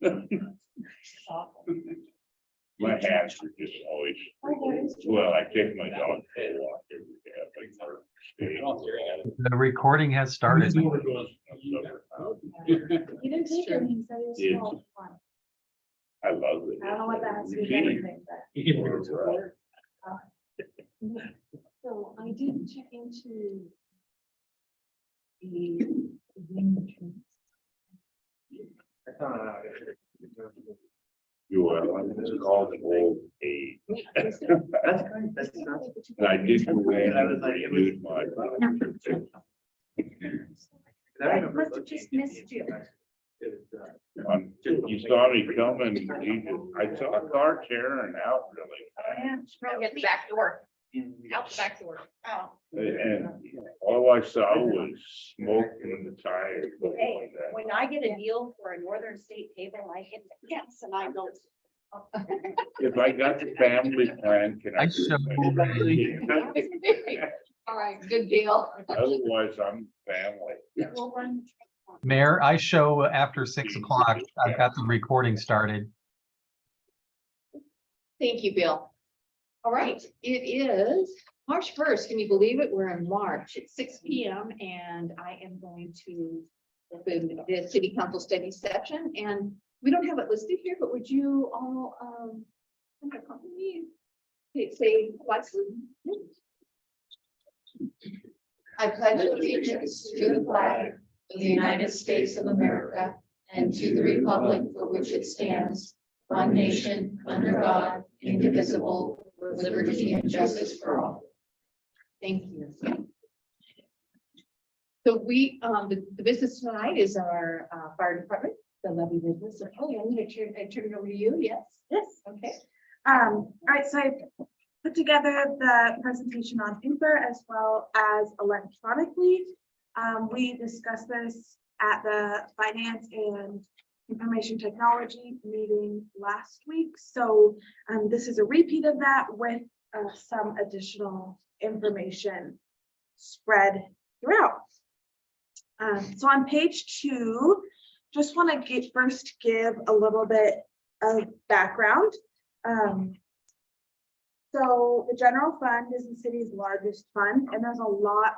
My hands are just always, well, I take my dog for a walk every day. The recording has started. You didn't take him, he said he was Yeah. small. I love it. I don't know what that has to do with anything, but. So I did check into the. You are, it's called old age. That's great. That's And I did go in and reviewed my. I must have just missed you. You saw me coming, I saw a car tearing out really. Probably at the back door, out the back door. Oh. And all I saw was smoke in the tires. Hey, when I get a deal for a northern state table, I hit the gas and I go. If I got the family plan, can I? I so All right, good deal. Otherwise, I'm family. We'll run. Mayor, I show after 6 o'clock. I've got the recording started. Thank you, Bill. All right, it is March 1st. Can you believe it? We're in March. It's 6 p.m. and I am going to open the city council study session. And we don't have it listed here, but would you all accompany me? Say what's I pledge allegiance to the flag of the United States of America and to the republic for which it stands, one nation, under God, indivisible, with liberty and justice for all. Thank you. So we, the business tonight is our fire department, the levy business. So, oh, I'm going to turn it over to you. Yes. Yes. Okay. All right, so I put together the presentation on paper as well as electronically. We discussed this at the finance and information technology meeting last week. So this is a repeat of that with some additional information spread throughout. So on page 2, just want to first give a little bit of background. So the general fund is the city's largest fund, and there's a lot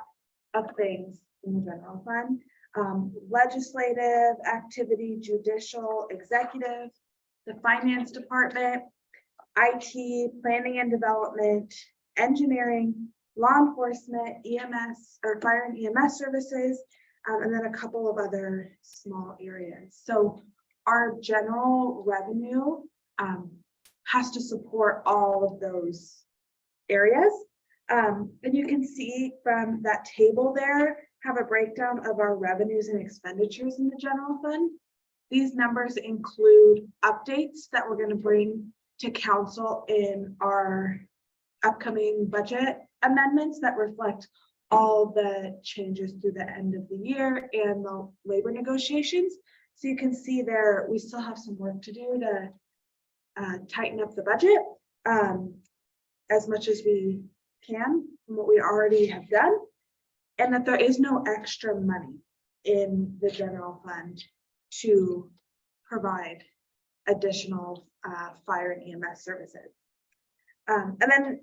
of things in the general fund. Legislative activity, judicial, executive, the finance department, IT, planning and development, engineering, law enforcement, EMS or fire and EMS services, and then a couple of other small areas. So our general revenue has to support all of those areas. And you can see from that table there, have a breakdown of our revenues and expenditures in the general fund. These numbers include updates that we're going to bring to council in our upcoming budget amendments that reflect all the changes through the end of the year and the labor negotiations. So you can see there, we still have some work to do to tighten up the budget as much as we can from what we already have done, and that there is no extra money in the general fund to provide additional fire and EMS services. And then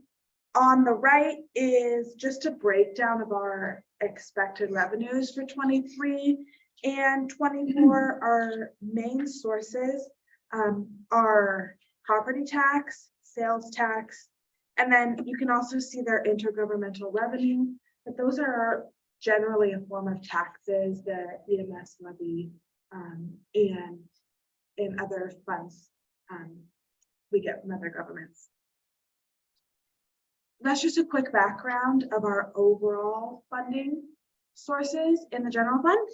on the right is just a breakdown of our expected revenues for 23 and 24. Our main sources are property tax, sales tax, and then you can also see their intergovernmental revenue, but those are generally a form of taxes, the EMS levy, and other funds we get from other governments. That's just a quick background of our overall funding sources in the general fund.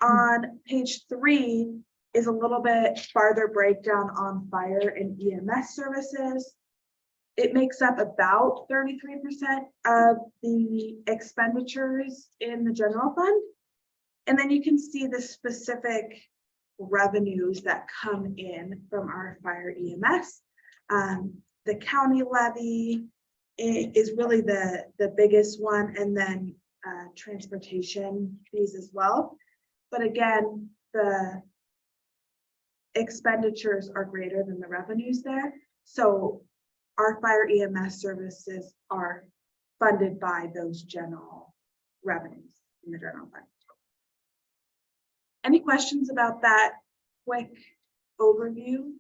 On page 3 is a little bit farther breakdown on fire and EMS services. It makes up about 33% of the expenditures in the general fund. And then you can see the specific revenues that come in from our fire EMS. The county levy is really the biggest one, and then transportation fees as well. But again, the expenditures are greater than the revenues there. So our fire EMS services are funded by those general revenues in the general fund. Any questions about that quick overview?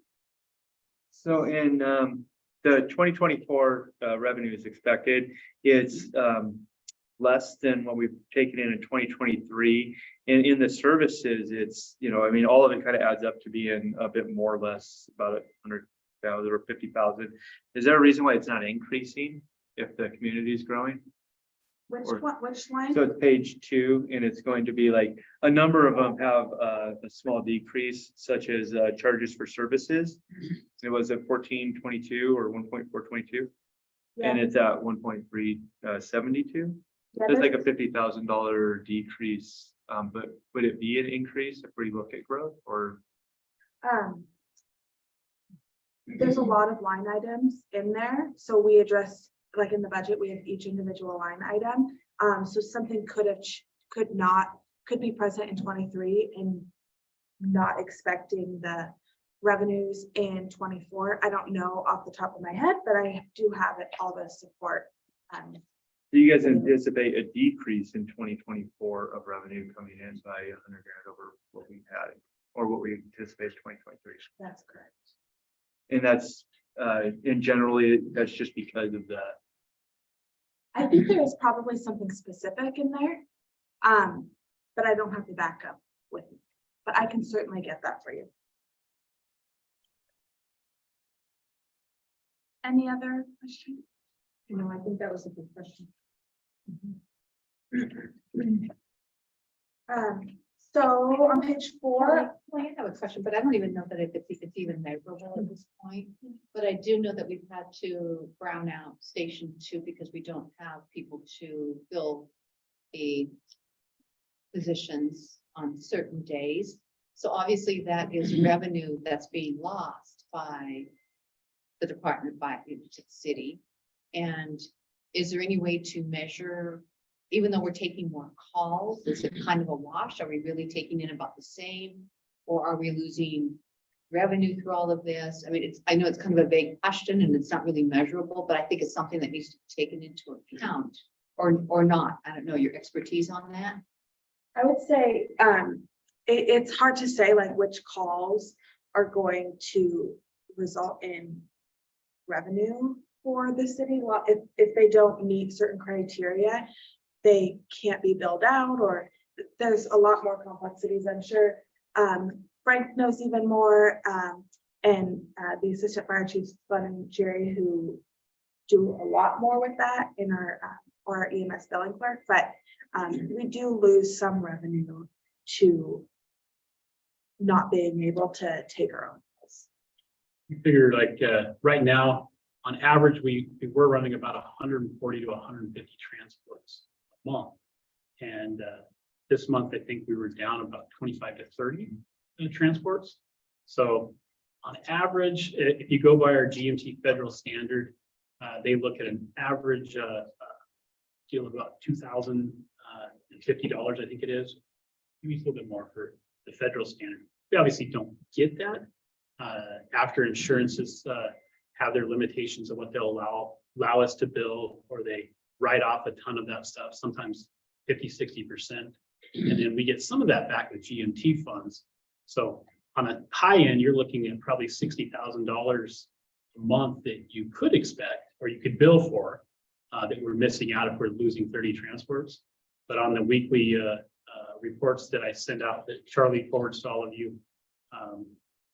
So in the 2024 revenue is expected, it's less than what we've taken in 2023. And in the services, it's, you know, I mean, all of it kind of adds up to being a bit more or less about 100,000 or 50,000. Is there a reason why it's not increasing if the community is growing? Which line? So it's page 2, and it's going to be like a number of them have a small decrease, such as charges for services. It was at 1422 or 1.422, Yeah. and it's at 1.372. Yeah, There's like there's- a $50,000 decrease, but would it be an increase if we look at growth or? There's a lot of line items in there, so we address, like in the budget, we have each individual line item. So something could be present in 23 and not expecting the revenues in 24. I don't know off the top of my head, but I do have it, all the support. Do you guys anticipate a decrease in 2024 of revenue coming in by 100 grand over what we had or what we anticipate 2023? That's correct. And that's, in generally, that's just because of the, I think there is probably something specific in there, but I don't have the backup with me. But I can certainly get that for you. Any other questions? No, I think that was a good question. So on page 4, Well, I have a question, but I don't even know that if it's even measurable at this point. But I do know that we've had to brown out Station 2 because we don't have people to fill the positions on certain days. So obviously that is revenue that's being lost by the department, by the city. And is there any way to measure, even though we're taking more calls, is it kind of a wash? Are we really taking in about the same? Or are we losing revenue through all of this? I mean, I know it's kind of a vague question and it's not really measurable, but I think it's something that needs to be taken into account or not. I don't know your expertise on that. I would say it's hard to say like which calls are going to result in revenue for the city. Well, if they don't meet certain criteria, they can't be billed out, or there's a lot more complexities, I'm sure. Frank knows even more, and the assistant fire chiefs, Bud and Jerry, who do a lot more with that in our EMS billing clerk, but we do lose some revenue to not being able to take our own calls. We figure like right now, on average, we were running about 140 to 150 transports a month. And this month, I think we were down about 25 to 30 transports. So on average, if you go by our GMT federal standard, they look at an average deal of about $2,050, I think it is. Maybe a little bit more for the federal standard. We obviously don't get that after insurances have their limitations of what they'll allow us to bill, or they write off a ton of that stuff, sometimes 50–60%. And then we get some of that back with GMT funds. So on a high end, you're looking at probably $60,000 a month that you could expect, or you could bill for, that we're missing out if we're losing 30 transports. But on the weekly reports that I send out that Charlie forwards to all of you,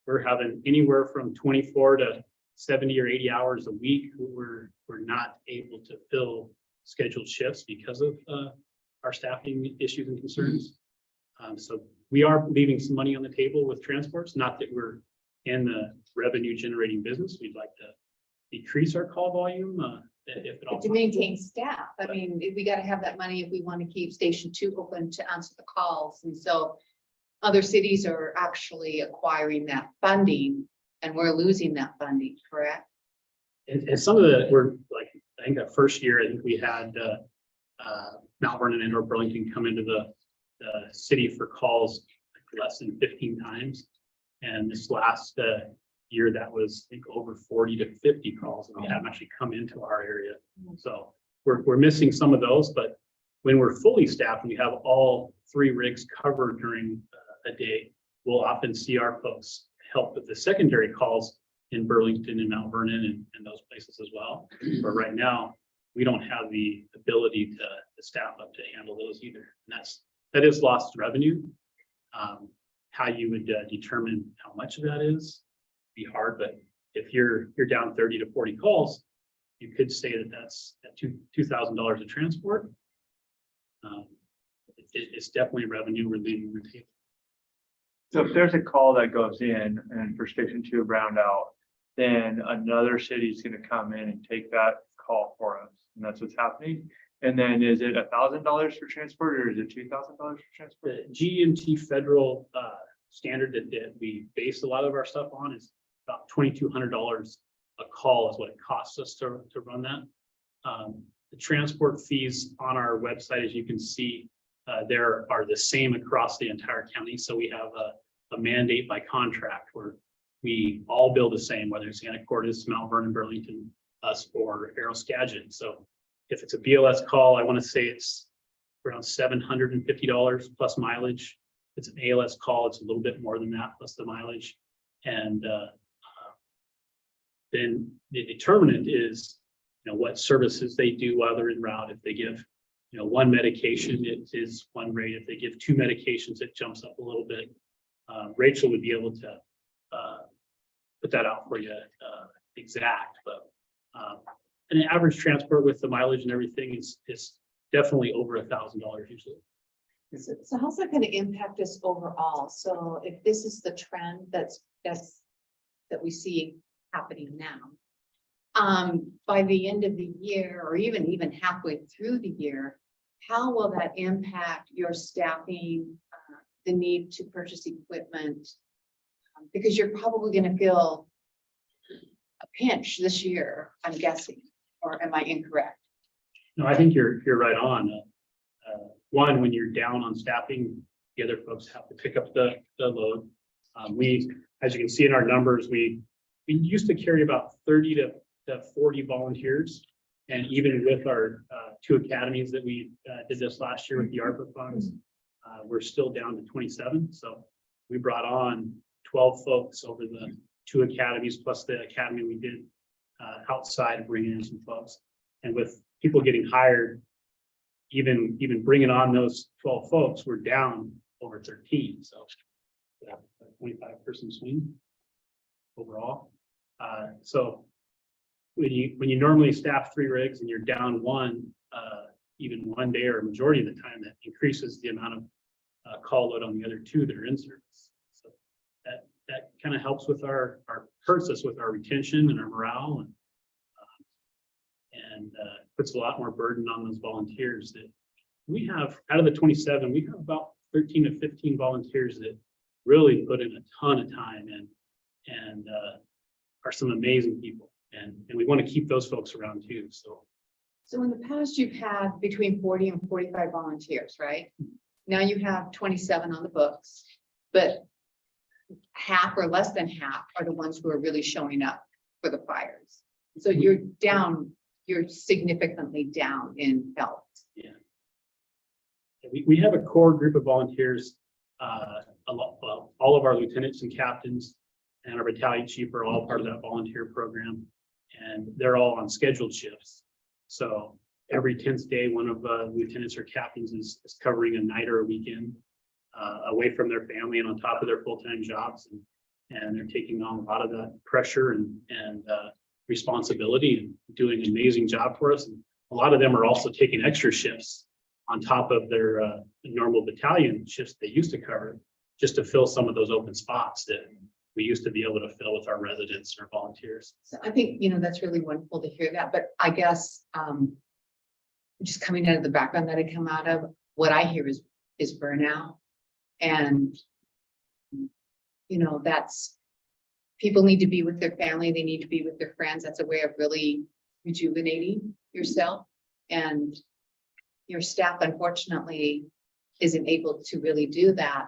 we're having anywhere from 24 to 70 or 80 hours a week. We're not able to fill scheduled shifts because of our staffing issues and concerns. So we are leaving some money on the table with transports, not that we're in the revenue generating business. We'd like to decrease our call volume if at all. But to maintain staff, I mean, we got to have that money if we want to keep Station 2 open to answer the calls. And so other cities are actually acquiring that funding and we're losing that funding, correct? And some of the, I think that first year, I think we had Mount Vernon and or Burlington come into the city for calls less than 15 times. And this last year, that was, I think, over 40 to 50 calls that have actually come into our area. So we're missing some of those, but when we're fully staffed and we have all 3 rigs covered during a day, we'll often see our folks help with the secondary calls in Burlington and Mount Vernon and those places as well. But right now, we don't have the ability to staff up to handle those either. And that is lost revenue. How you would determine how much of that is be hard, but if you're down 30 to 40 calls, you could say that that's at $2,000 a transport. It's definitely revenue we're leaving the table. So if there's a call that goes in and for station 2 browned out, then another city is going to come in and take that call for us. And that's what's happening. And then is it $1,000 for transport or is it $2,000 for transport? The GMT federal standard that we base a lot of our stuff on is about $2,200 a call is what it costs us to run that. The transport fees on our website, as you can see, there are the same across the entire county. So we have a mandate by contract where we all bill the same, whether it's Anacortes, Mount Vernon, Burlington, us, or Arrow-Skagit. So if it's a BLS call, I want to say it's around $750 plus mileage. If it's an ALS call, it's a little bit more than that plus the mileage. And then the determinant is, what services they do while they're en route. If they give, one medication, it is one rate. If they give 2 medications, it jumps up a little bit. Rachel would be able to put that out for you exact, but an average transport with the mileage and everything is definitely over $1,000 usually. So how's that going to impact us overall? So if this is the trend that we see happening now, by the end of the year, or even halfway through the year, how will that impact your staffing, the need to purchase equipment? Because you're probably going to feel a pinch this year, I'm guessing, or am I incorrect? No, I think you're right on. One, when you're down on staffing, the other folks have to pick up the load. We, as you can see in our numbers, we used to carry about 30 to 40 volunteers. And even with our 2 academies that we did this last year with the ARPA funds, we're still down to 27. So we brought on 12 folks over the 2 academies plus the academy we did outside, bringing in some folks. And with people getting hired, even bringing on those 12 folks, we're down over 13. So yeah, 25-person swing overall. So when you normally staff 3 rigs and you're down 1, even one day or a majority of the time, that increases the amount of call load on the other 2 that are in service. So that kind of helps with hurts us with our retention and our morale, and puts a lot more burden on those volunteers that we have. Out of the 27, we have about 13 to 15 volunteers that really put in a ton of time and are some amazing people. And we want to keep those folks around too. So in the past, you've had between 40 and 45 volunteers, right? Now you have 27 on the books, but half or less than half are the ones who are really showing up for the fires. So you're significantly down in help. yeah, we have a core group of volunteers. All of our lieutenants and captains and our battalion chief are all part of that volunteer program, and they're all on scheduled shifts. So every 10th day, one of the lieutenants or captains is covering a night or a weekend away from their family and on top of their full-time jobs, and they're taking on a lot of that pressure and responsibility and doing an amazing job for us. And a lot of them are also taking extra shifts on top of their normal battalion shifts they used to cover, just to fill some of those open spots that we used to be able to fill with our residents or volunteers. So I think, that's really wonderful to hear that, but I guess just coming out of the background that I come out of, what I hear is burnout. And, that's, people need to be with their family. They need to be with their friends. That's a way of really rejuvenating yourself. And your staff, unfortunately, isn't able to really do that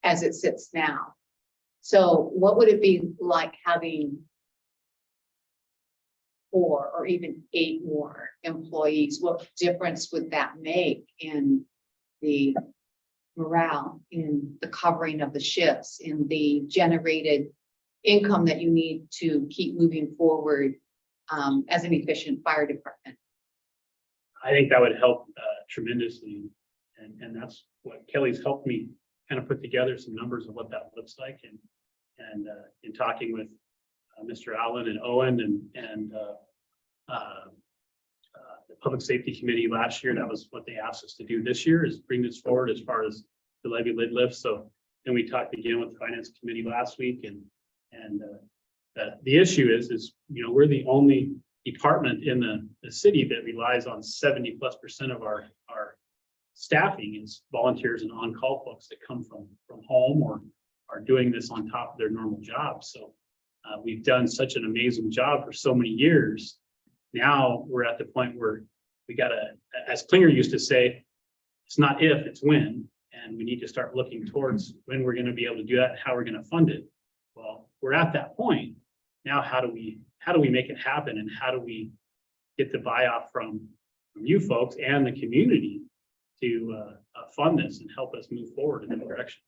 as it sits now. So what would it be like having 4 or even 8 more employees? What difference would that make in the morale, in the covering of the shifts, in the generated income that you need to keep moving forward as an efficient fire department? I think that would help tremendously. And that's what Kelly's helped me kind of put together some numbers of what that looks like. And in talking with Mr. Allen and Owen and the Public Safety Committee last year, that was what they asked us to do this year, is bring this forward as far as the levy lid lift. So then we talked again with the Finance Committee last week, and the issue is, you know, we're the only department in the city that relies on 70+% of our staffing is volunteers and on-call folks that come from home or are doing this on top of their normal jobs. So we've done such an amazing job for so many years. Now we're at the point where we gotta, as Klinger used to say, it's not if, it's when, and we need to start looking towards when we're gonna be able to do that and how we're gonna fund it. Well, we're at that point. Now, how do we make it happen, and how do we get the buy-off from you folks and the community to fund this and help us move forward in that direction?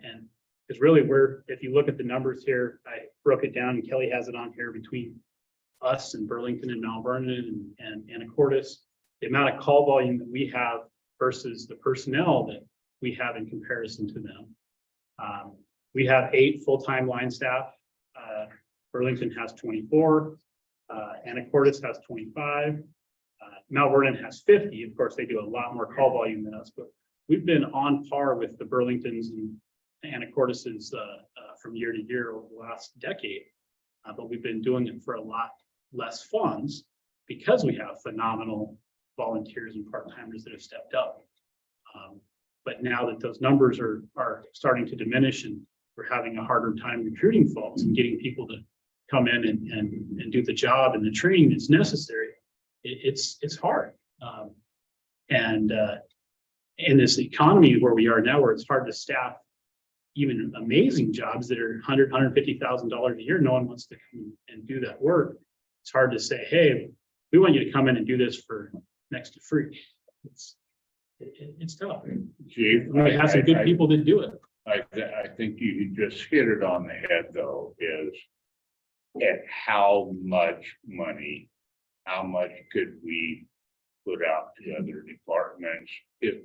And because really if you look at the numbers here, I broke it down and Kelly has it on here between us and Burlington and Mount Vernon and Anacortes, the amount of call volume that we have versus the personnel that we have in comparison to them. We have 8 full-time line staff. Burlington has 24. Anacortes has 25. Mount Vernon has 50. Of course, they do a lot more call volume than us, but we've been on par with the Burlingtons and Anacorteses from year to year over the last decade. But we've been doing it for a lot less funds because we have phenomenal volunteers and part-timers that have stepped up. But now that those numbers are starting to diminish and we're having a harder time recruiting folks and getting people to come in and do the job and the training that's necessary, it's hard. And in this economy where we are now, where it's hard to staff even amazing jobs that are $150,000 a year, no one wants to come and do that work. It's hard to say, hey, we want you to come in and do this for next to free. It's tough. Chief, We have some good people that do it. I think you just hit it on the head, though, is at how much money, how much could we put out to other departments if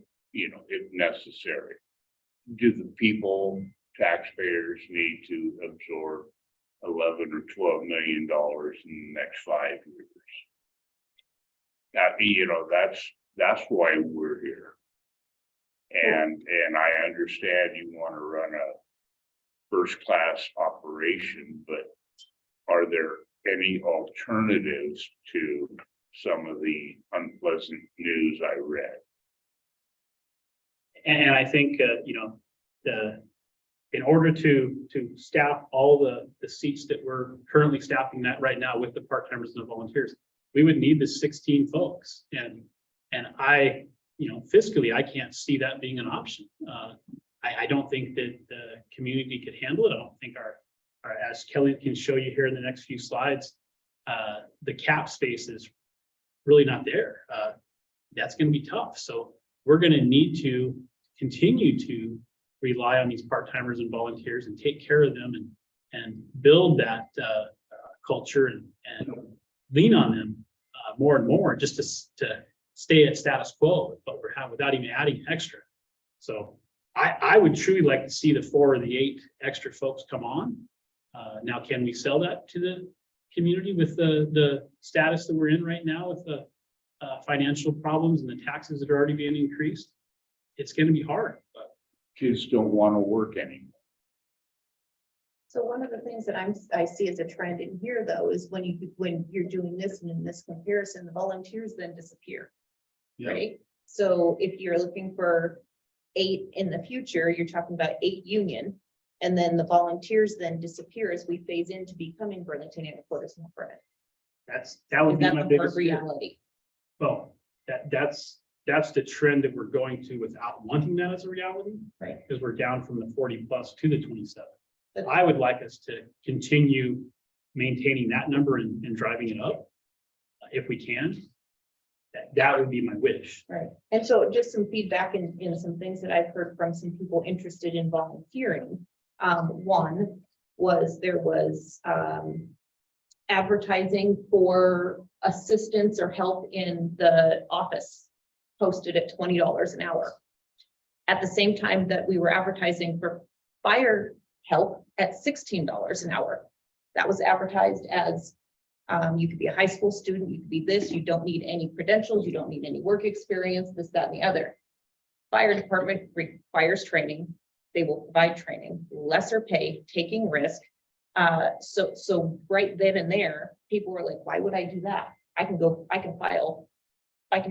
necessary? Do the people, taxpayers, need to absorb $11 or $12 million in the next 5 years? That's why we're here. And I understand you want to run a first-class operation, but are there any alternatives to some of the unpleasant news I read? And I think, in order to staff all the seats that we're currently staffing that right now with the part-timers and the volunteers, we would need the 16 folks. And I, fiscally, I can't see that being an option. I don't think that the community could handle it. I don't think our as Kelly can show you here in the next few slides, the cap space is really not there. That's going to be tough. So we're going to need to continue to rely on these part-timers and volunteers and take care of them and build that culture and lean on them more and more just to stay at status quo, but we're having without even adding extra. So I would truly like to see the 4 or the 8 extra folks come on. Now, can we sell that to the community with the status that we're in right now with the financial problems and the taxes that are already being increased? It's going to be hard, but Kids don't want to work anymore. So one of the things that I see as a trend in here, though, is when you're doing this and in this comparison, the volunteers then disappear. Yeah. Right? So if you're looking for 8 in the future, you're talking about 8 union, and then the volunteers then disappear as we phase into becoming Burlington and Anacortes and Vernon. that would Is be that my the biggest fear. reality? Well, that's that's the trend that we're going to without wanting that as a reality. Right. Because we're down from the 40 plus to the 27. But- I would like us to continue maintaining that number and driving it up. If we can. That would be my wish. Right, and so just some feedback in some things that I've heard from some people interested in volunteering. One was there was advertising for assistance or help in the office posted at $20 an hour. At the same time that we were advertising for fire help at $16 an hour. That was advertised as you could be a high school student, you could be this, you don't need any credentials, you don't need any work experience, this, that, and the other. Fire department requires training. They will provide training, lesser pay, taking risk. So right then and there, people were like, why would I do that? I can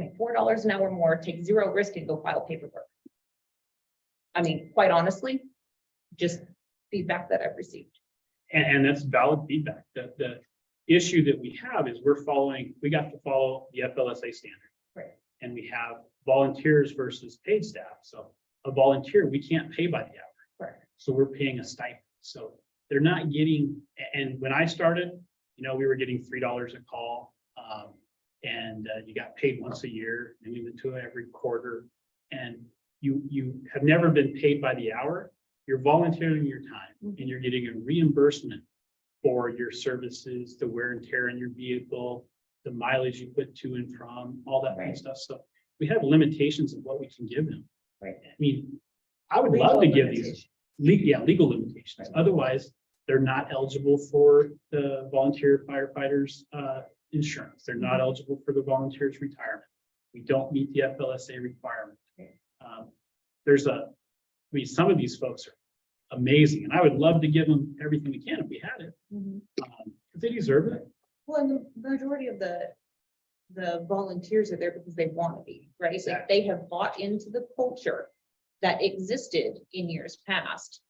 make $4 an hour more, take zero risk and go file paperwork. I mean, quite honestly, just feedback that I've received. And that's valid feedback. The issue that we have is we got to follow the FLSA standard. Right. And we have volunteers versus paid staff. So a volunteer, we can't pay by the hour. Right. So we're paying a stipend. So they're not getting, and when I started, we were getting $3 a call. And you got paid once a year, and we went to it every quarter. And you have never been paid by the hour. You're volunteering your time and you're getting a reimbursement for your services, the wear and tear in your vehicle, the mileage you put to and from, all that kind of stuff. So we have limitations of what we can give them. Right. I mean, I would love to give these legal limitations. Otherwise, they're not eligible for the volunteer firefighters insurance. They're not eligible for the volunteers retirement. We don't meet the FLSA requirement. Some of these folks are amazing, and I would love to give them everything we can if we had it. Because they deserve it. Well, and the majority of the volunteers are there because they want to be, right? Like Exactly. they have bought into the culture that existed in years past.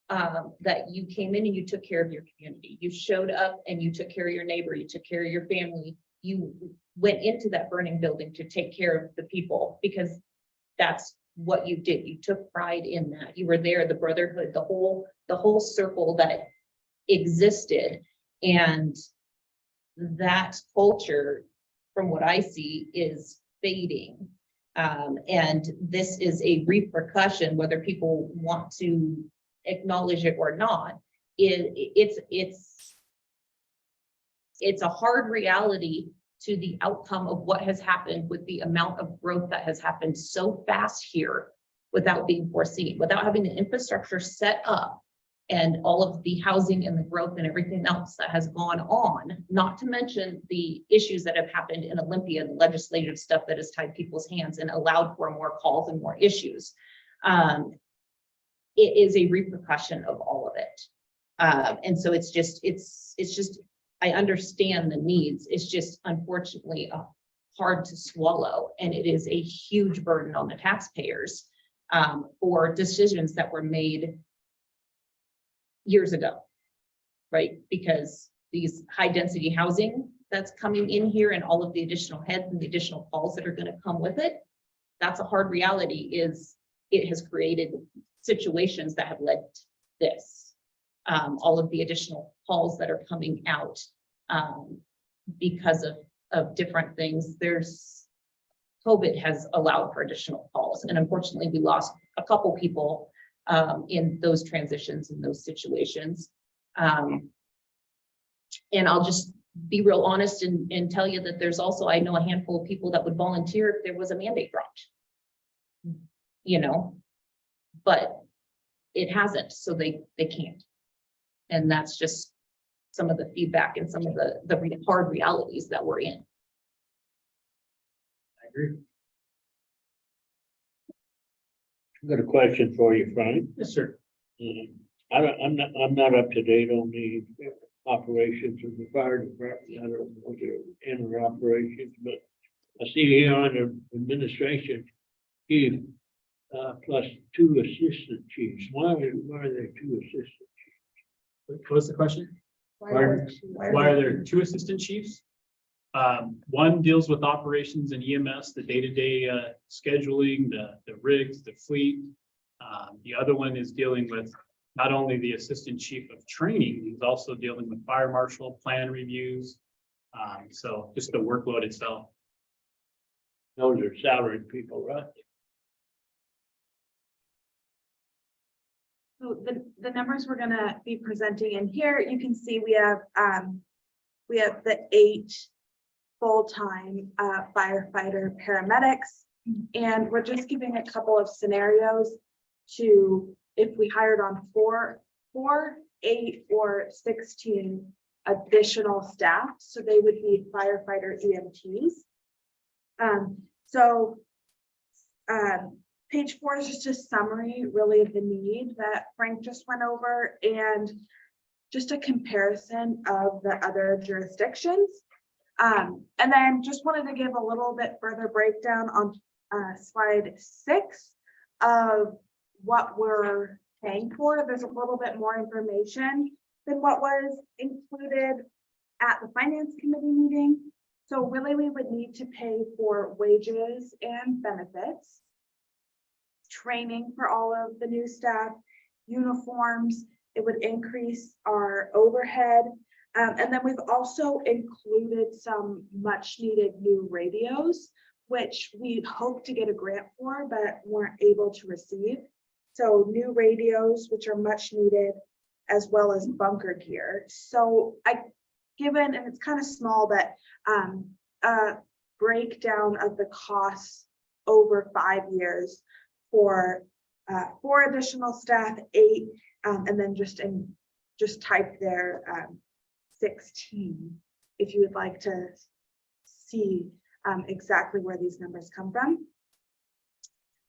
That you came in and you took care of your community. You showed up and you took care of your neighbor, you took care of your family. You went into that burning building to take care of the people because that's what you did. You took pride in that. You were there, the brotherhood, the whole circle that existed. And that culture, from what I see, is fading. And this is a repercussion, whether people want to acknowledge it or not. It's a hard reality to the outcome of what has happened with the amount of growth that has happened so fast here without being foreseen, without having the infrastructure set up and all of the housing and the growth and everything else that has gone on, not to mention the issues that have happened in Olympia, the legislative stuff that has tied people's hands and allowed for more calls and more issues. It is a repercussion of all of it. And so it's just, I understand the needs. It's just unfortunately hard to swallow. And it is a huge burden on the taxpayers for decisions that were made years ago, right? Because these high density housing that's coming in here and all of the additional heads and the additional calls that are going to come with it, that's a hard reality. Is it has created situations that have led to this. All of the additional calls that are coming out because of different things. COVID has allowed for additional calls, and unfortunately we lost a couple people in those transitions, in those situations. And I'll just be real honest and tell you that there's also, I know a handful of people that would volunteer if there was a mandate dropped, but it hasn't, so they can't. And that's just some of the feedback and some of the hard realities that we're in. I agree. I've got a question for you, Frank. Yes, sir. I'm not up to date on the operations of the fire department. I don't know what their inner operations, but I see here under administration, chief, plus 2 assistant chiefs. Why are there 2 assistant? What was the question? Why are there 2 assistant chiefs? One deals with operations and EMS, the day-to-day scheduling, the rigs, the fleet. The other one is dealing with not only the assistant chief of training, he's also dealing with fire marshal plan reviews. So just the workload itself. Those are salaried people, right? So the numbers we're gonna be presenting in here, you can see we have the 8 full-time firefighter paramedics. And we're just giving a couple of scenarios to, if we hired on 4, 8, or 16 additional staff, so they would be firefighter EMTs. Page 4 is just a summary really of the need that Frank just went over, and just a comparison of the other jurisdictions. And then just wanted to give a little bit further breakdown on slide 6 of what we're paying for. There's a little bit more information than what was included at the finance committee meeting. So really, we would need to pay for wages and benefits, training for all of the new staff, uniforms. It would increase our overhead. And then we've also included some much needed new radios, which we hope to get a grant for, but weren't able to receive. So new radios, which are much needed, as well as bunker gear. So and it's kind of small, but a breakdown of the costs over 5 years for 4 additional staff, 8, and then just type there 16 if you would like to see exactly where these numbers come from.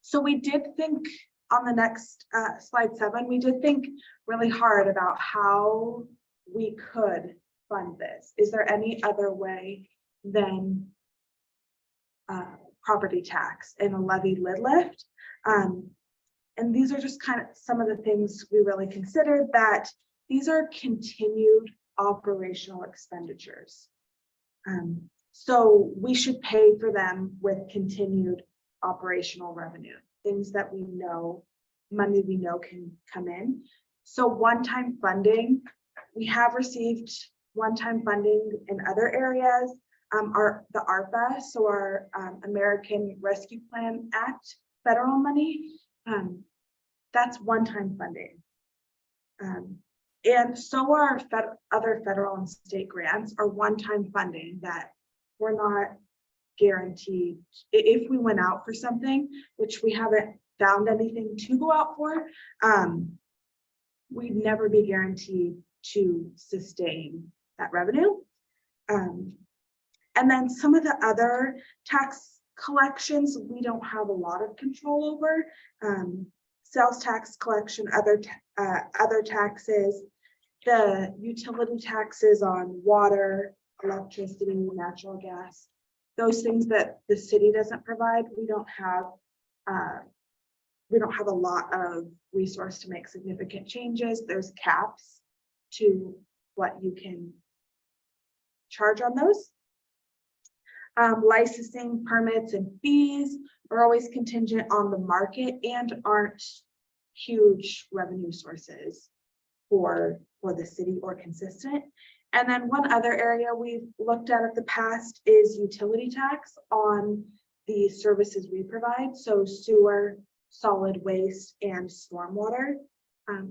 So we did think on the next slide 7, we did think really hard about how we could fund this. Is there any other way than property tax and a levy lid lift? And these are just kind of some of the things we really considered, that these are continued operational expenditures. So we should pay for them with continued operational revenue, things that we know, money we know can come in. So one-time funding, we have received one-time funding in other areas. The ARPA, so our American Rescue Plan Act federal money, that's one-time funding. And so are other federal and state grants are one-time funding that we're not guaranteed. If we went out for something, which we haven't found anything to go out for, we'd never be guaranteed to sustain that revenue. And then some of the other tax collections, we don't have a lot of control over. Sales tax collection, other taxes, the utility taxes on water, electricity, natural gas, those things that the city doesn't provide. We don't have a lot of resource to make significant changes. There's caps to what you can charge on those. Licensing permits and fees are always contingent on the market and aren't huge revenue sources for the city or consistent. And then one other area we've looked at the past is utility tax on the services we provide. So sewer, solid waste, and stormwater.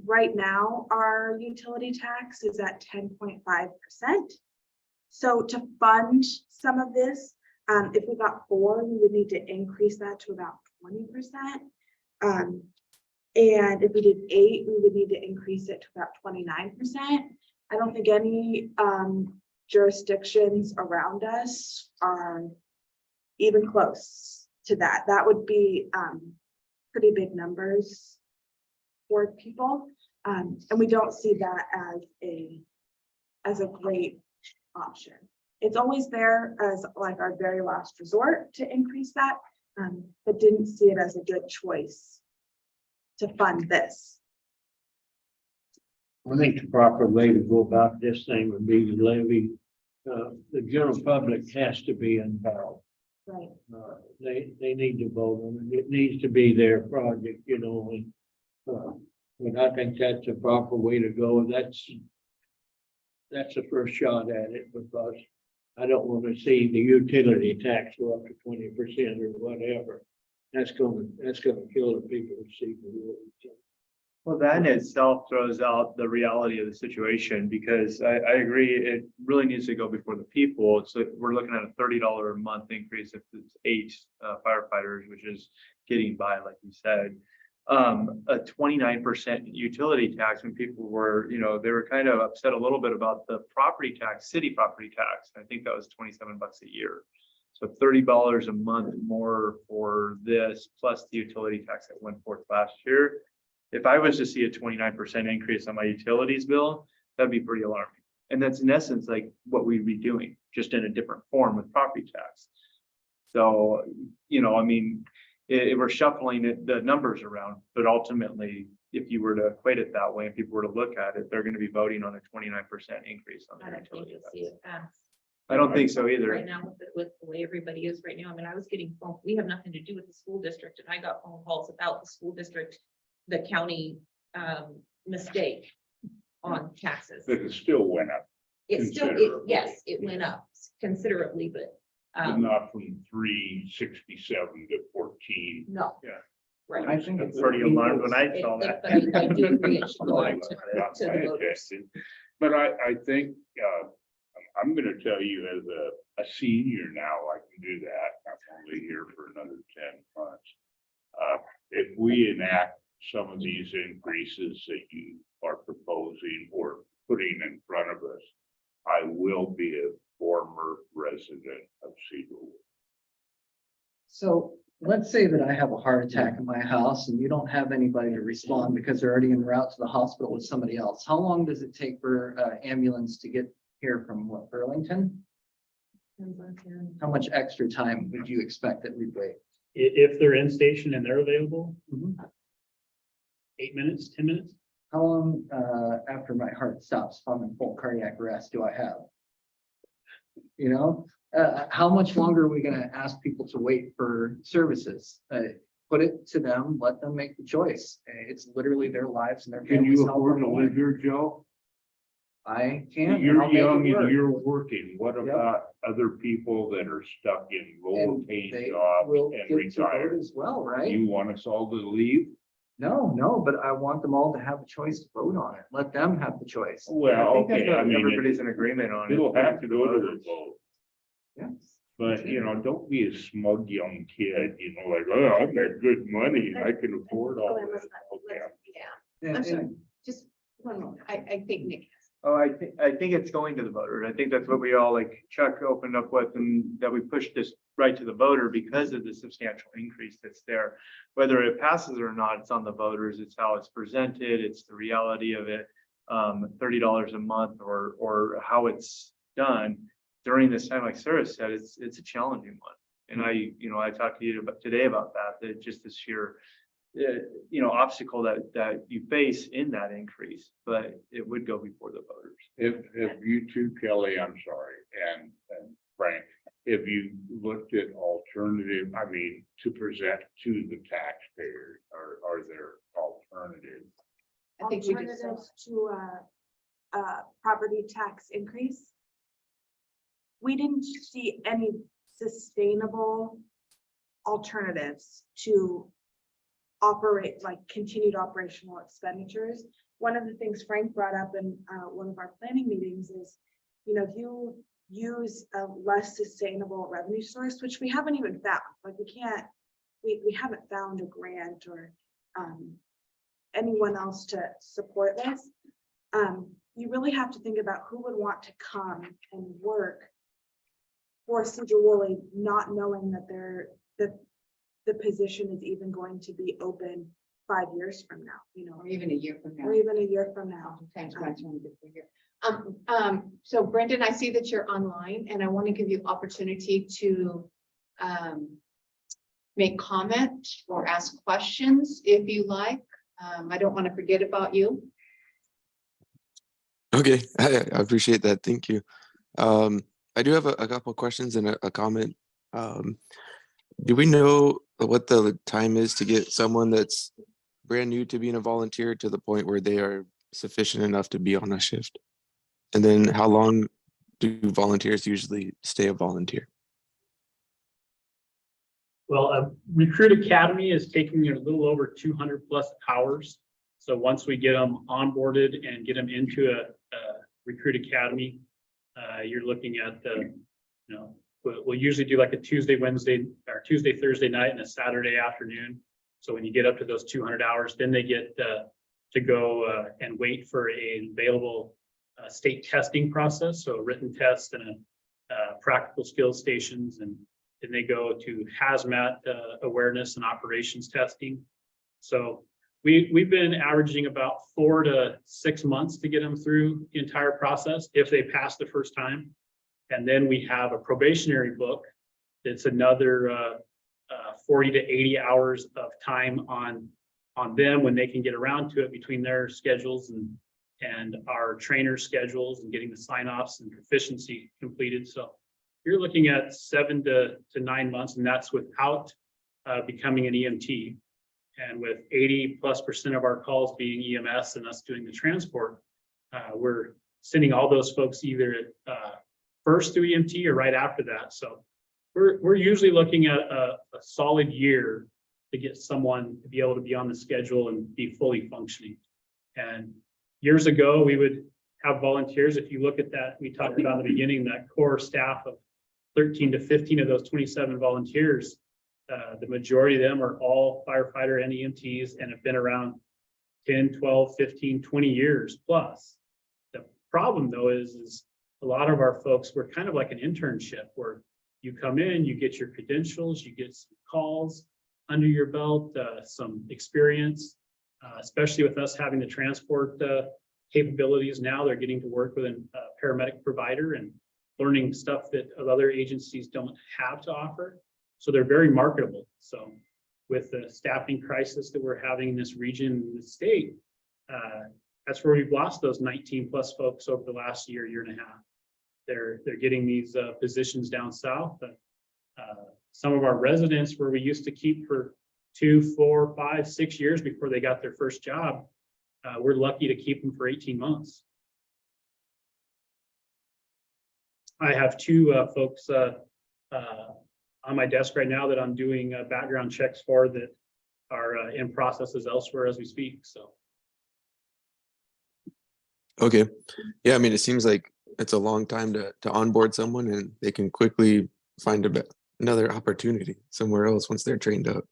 Right now, our utility tax is at 10.5%. So to fund some of this, if we got 4, we would need to increase that to about 20%. And if we did 8, we would need to increase it to about 29%. I don't think any jurisdictions around us are even close to that. That would be pretty big numbers for people. And we don't see that as a great option. It's always there as like our very last resort to increase that, but didn't see it as a good choice to fund this. I think the proper way to go about this thing would be to levy the general public has to be involved. Right. They need to vote on it. It needs to be their project, you know, and I think that's a proper way to go. That's the first shot at it, because I don't want to see the utility tax go up to 20% or whatever. That's gonna kill the people who see the world. Well, that in itself throws out the reality of the situation, because I agree, it really needs to go before the people. So we're looking at a $30 a month increase if it's 8 firefighters, which is getting by, like you said. A 29% utility tax, when people were, you know, they were kind of upset a little bit about the property tax, city property tax. I think that was $27 a year. So $30 a month more for this, plus the utility tax that went forth last year. If I was to see a 29% increase on my utilities bill, that'd be pretty alarming. And that's in essence like what we'd be doing, just in a different form with property tax. So, you know, I mean, we're shuffling the numbers around, but ultimately, if you were to equate it that way and people were to look at it, they're going to be voting on a 29% increase on I their don't think utility you'll tax. see it pass. I don't think so either. Right now, with the way everybody is right now, I mean, I was getting, we have nothing to do with the school district, and I got phone calls about the school district, the county, mistake on taxes. But it still went up, It still, considerably. yes, it went up considerably, but, but not from 367 to 14. no. Yeah. Right. I think it's pretty alarmed when I saw that. But I do agree it should go Well, out not to the my voters. attention. But I think, I'm gonna tell you as a senior now, I can do that. I'm only here for another 10 months. If we enact some of these increases that you are proposing or putting in front of us, I will be a former resident of Sedro-Woolley. So let's say that I have a heart attack in my house and you don't have anybody to respond because they're already en route to the hospital with somebody else. How long does it take for ambulance to get here from what, Burlington? How much extra time would you expect that we'd wait? If they're in station and they're available, Mhm. 8 minutes, 10 minutes. How long after my heart stops, if I'm in full cardiac arrest, do I have? You know, how much longer are we gonna ask people to wait for services? Put it to them, let them make the choice. It's literally their lives and their Can families. you health afford on to the line. live here, Joe? I can. and You're I'll make it young work. and you're working. What Yep. about other people that are stuck in lower And paying they jobs will and get to vote retired? as well, right? You want us all to leave? No, but I want them all to have a choice to vote on it. Let them have the choice. Well, I think that's okay, what I mean, everybody's in agreement on. it. you'll have to go to the voters. vote, Yes. but you know, don't be a smug young kid, you know, like, oh, I make good money, I can afford all this. Okay. Yeah, I'm sorry, just one moment. I think Nick has. Oh, I think it's going to the voters. I think that's what we all, like Chuck opened up with, and that we pushed this right to the voter because of the substantial increase that's there. Whether it passes or not, it's on the voters. It's how it's presented. It's the reality of it. $30 a month or how it's done during this time, like Sarah said, it's a challenging one. And I talked to you today about that just this sheer obstacle that you face in that increase, but it would go before the voters. If you two, Kelly, I'm sorry, and Frank, if you looked at alternative, I mean, to present to the taxpayers, are there alternatives? I think we just. Alternatives to property tax increase. We didn't see any sustainable alternatives to operate, like continued operational expenditures. One of the things Frank brought up in one of our planning meetings is, if you use a less sustainable revenue source, which we haven't even found, like we haven't found a grant or anyone else to support this. You really have to think about who would want to come and work for Sedro-Woolley, not knowing that the position is even going to be open 5 years from now, Or even a year from now. or even a year from now. Thanks, Bryce, one good for you. So Brendan, I see that you're online and I want to give you opportunity to make comment or ask questions if you like. I don't want to forget about you. Okay, I appreciate that. Thank you. I do have a couple of questions and a comment. Um, do we know what the time is to get someone that's brand new to being a volunteer to the point where they are sufficient enough to be on a shift? And then how long do volunteers usually stay a volunteer? Well, Recruit Academy is taking a little over 200 plus hours. So once we get them onboarded and get them into a Recruit Academy, you're looking at we'll usually do like a Tuesday, Wednesday, or Tuesday, Thursday night and a Saturday afternoon. So when you get up to those 200 hours, then they get to go and wait for an available state testing process. So a written test and a practical skills stations, and then they go to hazmat awareness and operations testing. So we've been averaging about 4 to 6 months to get them through the entire process if they pass the first time. And then we have a probationary book that's another 40 to 80 hours of time on them when they can get around to it between their schedules and our trainer schedules and getting the sign-offs and proficiency completed. So you're looking at 7 to 9 months, and that's without becoming an EMT. And with 80+% of our calls being EMS and us doing the transport, we're sending all those folks either first through EMT or right after that. So we're usually looking at a solid year to get someone to be able to be on the schedule and be fully functioning. And years ago, we would have volunteers. If you look at that, we talked about in the beginning, that core staff of 13 to 15 of those 27 volunteers, the majority of them are all firefighter and EMTs and have been around 10, 12, 15, 20 years plus. The problem though is a lot of our folks, we're kind of like an internship where you come in, you get your credentials, you get some calls under your belt, some experience, especially with us having the transport capabilities now. They're getting to work with a paramedic provider and learning stuff that other agencies don't have to offer. So they're very marketable. So with the staffing crisis that we're having in this region, in the state, that's where we've lost those 19 plus folks over the last year and a half. They're getting these positions down south. Some of our residents where we used to keep for 2, 4, 5, 6 years before they got their first job, we're lucky to keep them for 18 months. I have 2 folks on my desk right now that I'm doing background checks for that are in processes elsewhere as we speak. So. Okay. Yeah, I mean, it seems like it's a long time to onboard someone and they can quickly find another opportunity somewhere else once they're trained up.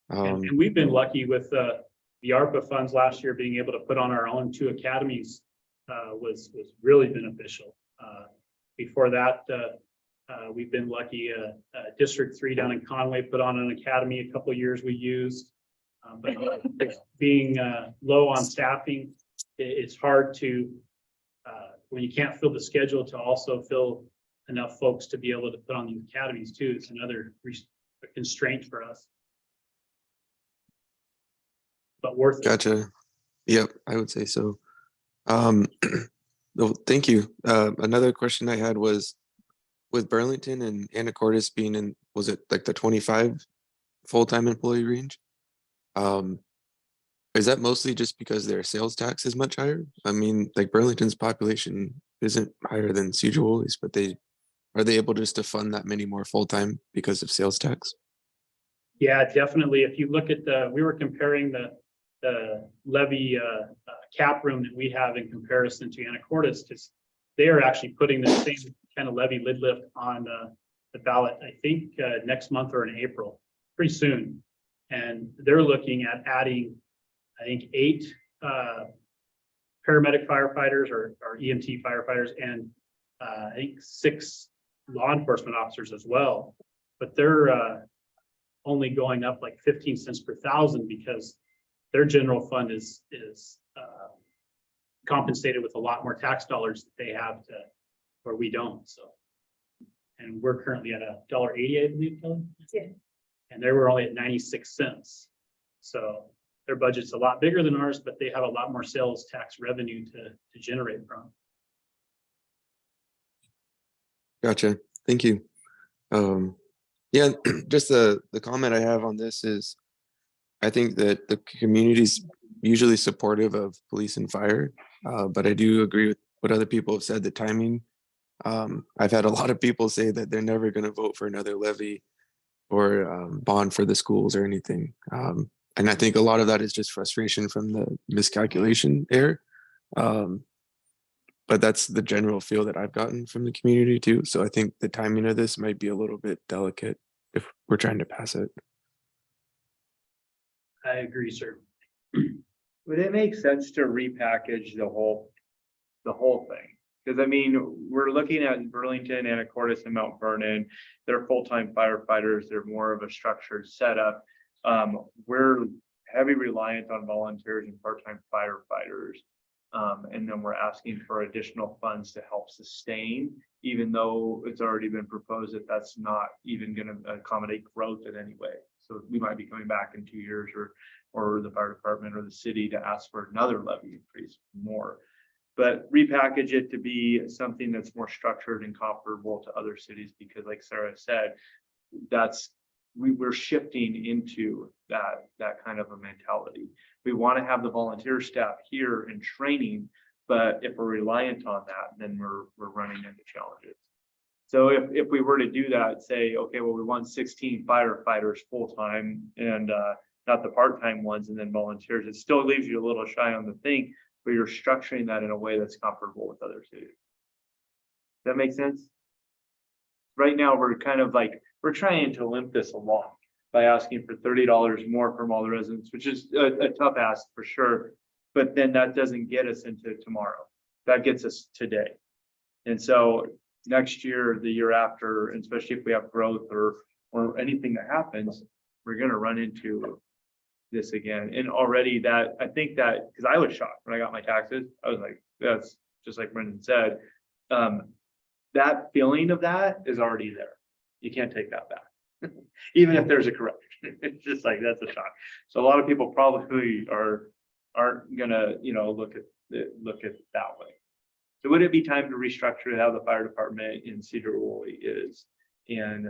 And we've been lucky with the ARPA funds last year, being able to put on our own 2 academies was really beneficial. Before that, we've been lucky. District 3 down in Conway put on an academy a couple of years we used, but being low on staffing, it's hard to, when you can't fill the schedule, to also fill enough folks to be able to put on these academies too. It's another constraint for us. But worth it. Gotcha. Yep, I would say so. Well, thank you. Another question I had was, with Burlington and Anacortes being in, was it like the 25 full-time employee range? Is that mostly just because their sales tax is much higher? I mean, like Burlington's population isn't higher than Sedro-Woolley's, but are they able just to fund that many more full-time because of sales tax? Yeah, definitely. If you look at we were comparing the levy cap room that we have in comparison to Anacortes, because they are actually putting the same kind of levy lid lift on the ballot, I think next month or in April, pretty soon. And they're looking at adding, I think, 8 paramedic firefighters or EMT firefighters and I think 6 law enforcement officers as well. But they're only going up like 15 cents per thousand because their general fund is compensated with a lot more tax dollars that they have to, where we don't. So, and we're currently at $1.80, I believe, Kelly. Yeah. And they were only at 96 cents. So their budget's a lot bigger than ours, but they have a lot more sales tax revenue to generate from. Gotcha. Thank you. Yeah, just the comment I have on this is I think that the community's usually supportive of police and fire, but I do agree with what other people have said, the timing. I've had a lot of people say that they're never going to vote for another levy or bond for the schools or anything. And I think a lot of that is just frustration from the miscalculation error. But that's the general feel that I've gotten from the community too. So I think the timing of this might be a little bit delicate if we're trying to pass it. I agree, sir. Would it make sense to repackage the whole thing? Because I mean, we're looking at Burlington, Anacortes, and Mount Vernon. They're full-time firefighters. They're more of a structured setup. We're heavy reliant on volunteers and part-time firefighters. And then we're asking for additional funds to help sustain, even though it's already been proposed that that's not even going to accommodate growth in any way. So we might be coming back in 2 years or the fire department or the city to ask for another levy increase more. But repackage it to be something that's more structured and comparable to other cities, because like Sarah said, we're shifting into that kind of a mentality. We want to have the volunteer staff here in training, but if we're reliant on that, then we're running into challenges. So if we were to do that, say, okay, well, we want 16 firefighters full-time and not the part-time ones, and then volunteers, it still leaves you a little shy on the thing, but you're structuring that in a way that's comparable with other cities. That makes sense? Right now, we're kind of like, we're trying to limp this along by asking for $30 more from all the residents, which is a tough ask for sure. But then that doesn't get us into tomorrow. That gets us today. And so next year, the year after, and especially if we have growth or anything that happens, we're going to run into this again. And already that, I think that, because I was shocked when I got my taxes, I was like, that's just like Brendan said, that feeling of that is already there. You can't take that back, even if there's a correction. It's just like, that's a shock. So a lot of people probably aren't gonna, look at that way. So would it be time to restructure how the fire department in Sedro-Woolley is and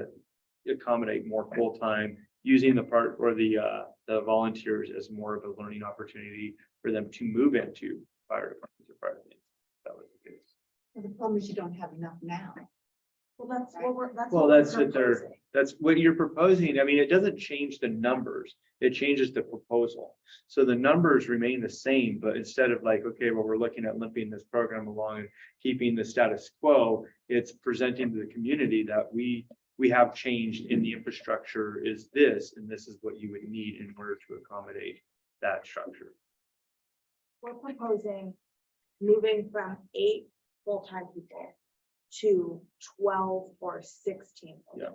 accommodate more full-time, using the part or the volunteers as more of a learning opportunity for them to move into fire departments or fire things? That was the case. The problem is you don't have enough now. Well, that's what we're, that's. Well, what that's we're what they're, proposing. that's what you're proposing. I mean, it doesn't change the numbers. It changes the proposal. So the numbers remain the same, but instead of like, okay, well, we're looking at limping this program along and keeping the status quo, it's presenting to the community that we have changed in the infrastructure is this, and this is what you would need in order to accommodate that structure. We're proposing moving from 8 full-time people to 12 or 16. Yeah.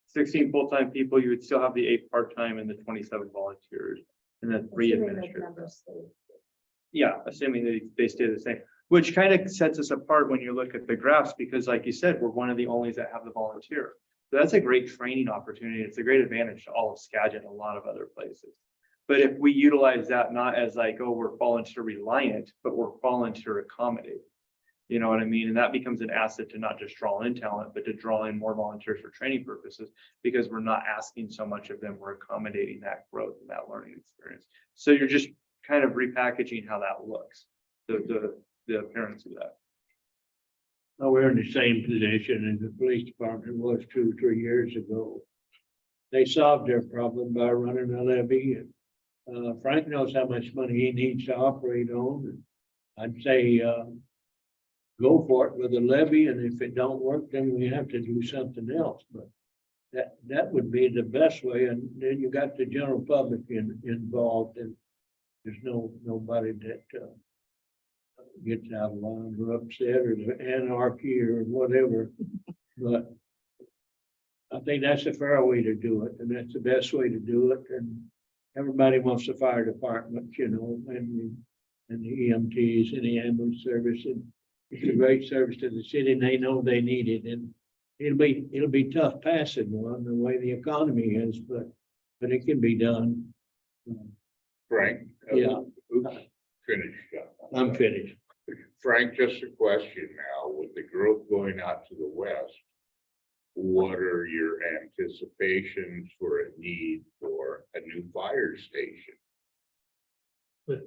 16 full-time people, you would still have the 8 part-time and the 27 volunteers, and then 3 Assuming those administrators. numbers stay. Yeah, assuming they stay the same, which kind of sets us apart when you look at the graphs, because like you said, we're one of the onlys that have the volunteer. So that's a great training opportunity. It's a great advantage to all of Skagit and a lot of other places. But if we utilize that not as like, oh, we're volunteer reliant, but we're volunteer accommodated. You know what I mean? And that becomes an asset to not just draw in talent, but to draw in more volunteers for training purposes, because we're not asking so much of them, we're accommodating that growth and that learning experience. So you're just kind of repackaging how that looks, the appearance of that. Well, we're in the same position as the police department was 2 or 3 years ago. They solved their problem by running a levy, and Frank knows how much money he needs to operate on. And I'd say go for it with a levy, and if it don't work, then we have to do something else. But that would be the best way. And then you got the general public involved, and there's nobody that gets out of line or upset or the anarchy or whatever. But I think that's a fair way to do it, and that's the best way to do it. And everybody wants the fire department, and the EMTs and the ambulance service, and it's a great service to the city, and they know they need it. And it'll be tough passing one the way the economy is, but it can be done. Frank? Yeah. Oops, finished. I'm finished. Frank, just a question now, with the growth going out to the west, what are your anticipations for a need for a new fire station? But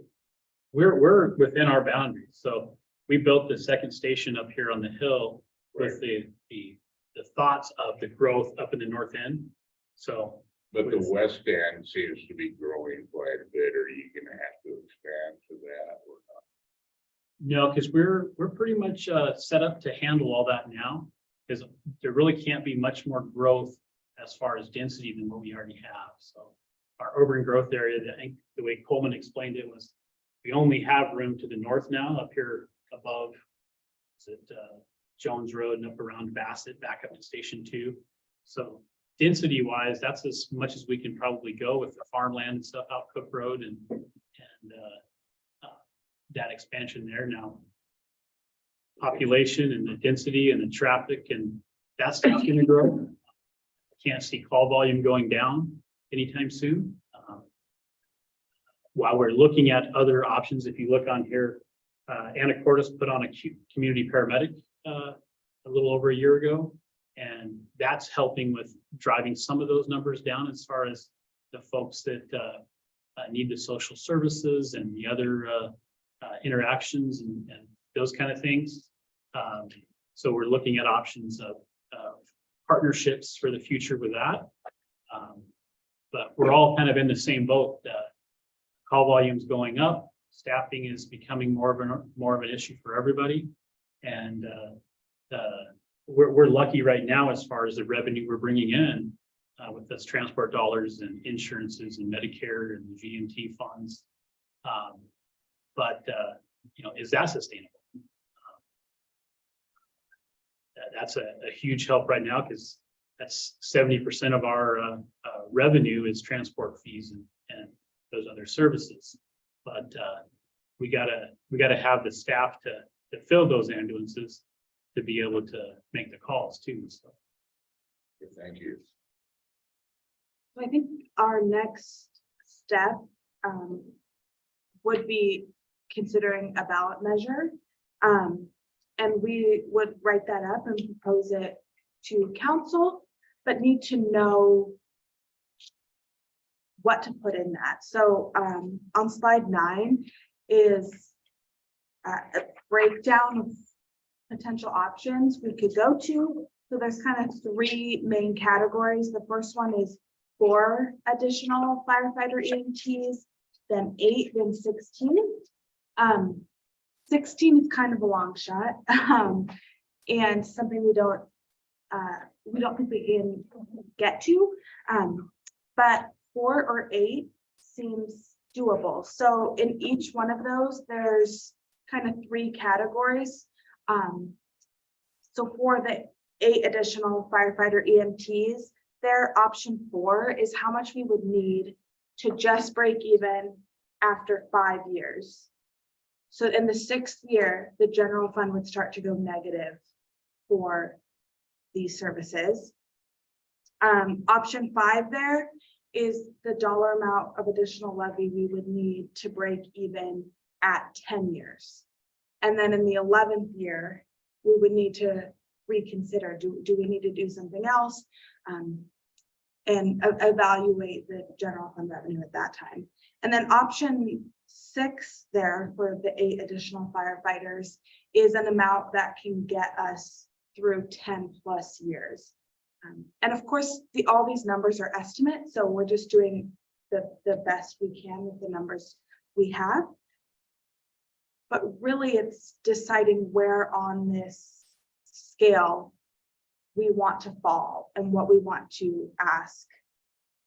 we're within our boundaries, so we built the second station up here on the hill with the thoughts of the growth up in the north end. So, But the west end seems to be growing quite a bit. Are you gonna have to expand to that or not? no, because we're pretty much set up to handle all that now, because there really can't be much more growth as far as density than what we already have. So our urban growth area, I think the way Coleman explained it was, we only have room to the north now, up here above, is it Jones Road and up around Bassett, back up to Station 2. So density wise, that's as much as we can probably go with the farmland and stuff out Cook Road and that expansion there now. Population and the density and the traffic and that's not going to grow. Can't see call volume going down anytime soon. While we're looking at other options, if you look on here, Anacortes put on a community paramedic a little over a year ago, and that's helping with driving some of those numbers down as far as the folks that need the social services and the other interactions and those kind of things. So we're looking at options of partnerships for the future with that. But we're all kind of in the same boat. Call volume's going up, staffing is becoming more of an issue for everybody. And we're lucky right now as far as the revenue we're bringing in with those transport dollars and insurances and Medicare and the GMT funds. You know, is that sustainable? That's a huge help right now because that's 70% of our revenue is transport fees and those other services. But we gotta have the staff to fill those ambulances to be able to make the calls too. So. Thank you. I think our next step would be considering a ballot measure. And we would write that up and propose it to council, but need to know what to put in that. So on slide 9 is a breakdown of potential options we could go to. So there's kind of 3 main categories. The first one is 4 additional firefighter EMTs, then 8, then 16. 16 is kind of a long shot, and something we don't think we can get to, but 4 or 8 seems doable. So in each one of those, there's kind of 3 categories. So for the 8 additional firefighter EMTs, their option 4 is how much we would need to just break even after 5 years. So in the 6th year, the general fund would start to go negative for these services. Option 5 there is the dollar amount of additional levy we would need to break even at 10 years. And then in the 11th year, we would need to reconsider, do we need to do something else? And evaluate the general fund revenue at that time. And then option 6 there for the 8 additional firefighters is an amount that can get us through 10+ years. And of course, all these numbers are estimates, so we're just doing the best we can with the numbers we have. But really, it's deciding where on this scale we want to fall and what we want to ask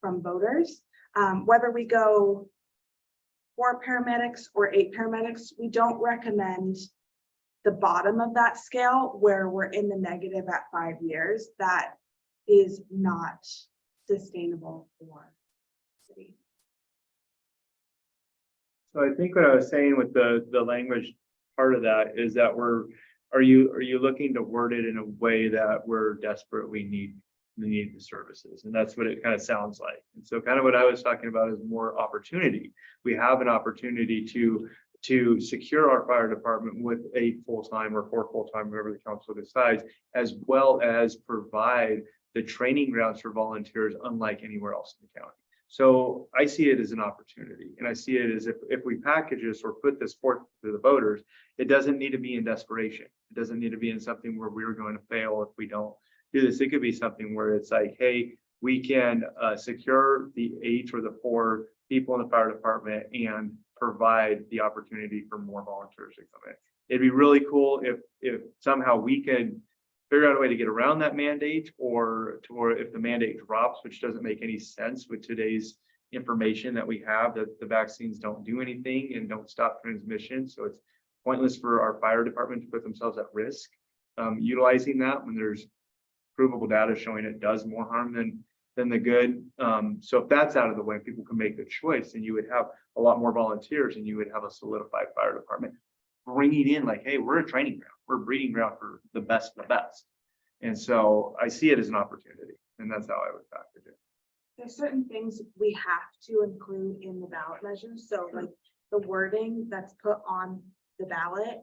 from voters. Whether we go 4 paramedics or 8 paramedics, we don't recommend the bottom of that scale where we're in the negative at 5 years. That is not sustainable for the city. So I think what I was saying with the language part of that is that are you looking to word it in a way that we're desperate, we need the services? And that's what it kind of sounds like. And so kind of what I was talking about is more opportunity. We have an opportunity to to secure our fire department with 8 full-time or 4 full-time, whatever the council decides, as well as provide the training grounds for volunteers unlike anywhere else in the county. So I see it as an opportunity, and I see it as if we package this or put this forth to the voters, it doesn't need to be in desperation. It doesn't need to be in something where we're going to fail if we don't do this. It could be something where it's like, hey, we can secure the 8 or the 4 people in the fire department and provide the opportunity for more volunteers to come in. It'd be really cool if somehow we can figure out a way to get around that mandate, or if the mandate drops, which doesn't make any sense with today's information that we have, that the vaccines don't do anything and don't stop transmission. So it's pointless for our fire department to put themselves at risk utilizing that when there's provable data showing it does more harm than the good. So if that's out of the way, people can make the choice, and you would have a lot more volunteers, and you would have a solidified fire department bringing in like, hey, we're a training ground, we're a breeding ground for the best of the best. And so I see it as an opportunity, and that's how I would package it. There's certain things we have to include in the ballot measures. So like the wording that's put on the ballot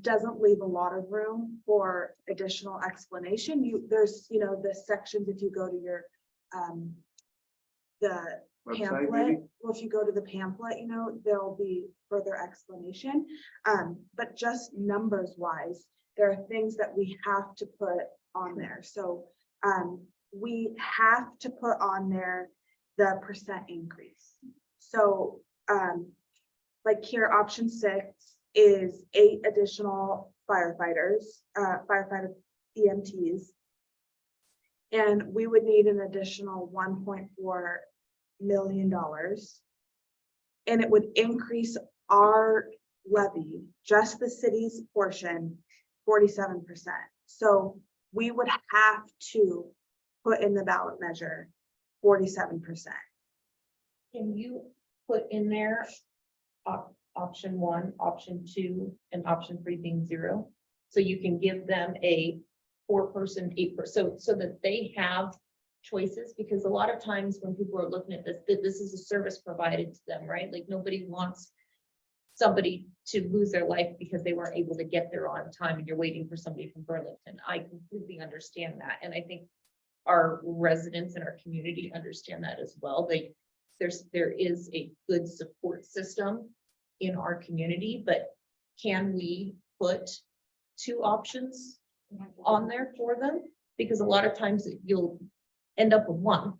doesn't leave a lot of room for additional explanation. There's, the sections, if you go to your the Website, pamphlet, maybe? well, if you go to the pamphlet, there'll be further explanation. But just numbers wise, there are things that we have to put on there. So we have to put on there the percent increase. So like here, option 6 is 8 additional firefighters, firefighter EMTs. And we would need an additional $1.4 million. And it would increase our levy, just the city's portion, 47%. So we would have to put in the ballot measure 47%. Can you put in there option 1, option 2, and option 3 being 0? So you can give them a 4-person, 8-person, so that they have choices, because a lot of times when people are looking at this, this is a service provided to them, right? Like nobody wants somebody to lose their life because they weren't able to get there on time and you're waiting for somebody from Burlington. I completely understand that. And I think our residents in our community understand that as well. There is a good support system in our community, but can we put 2 options on there for them? Because a lot of times you'll end up with 1.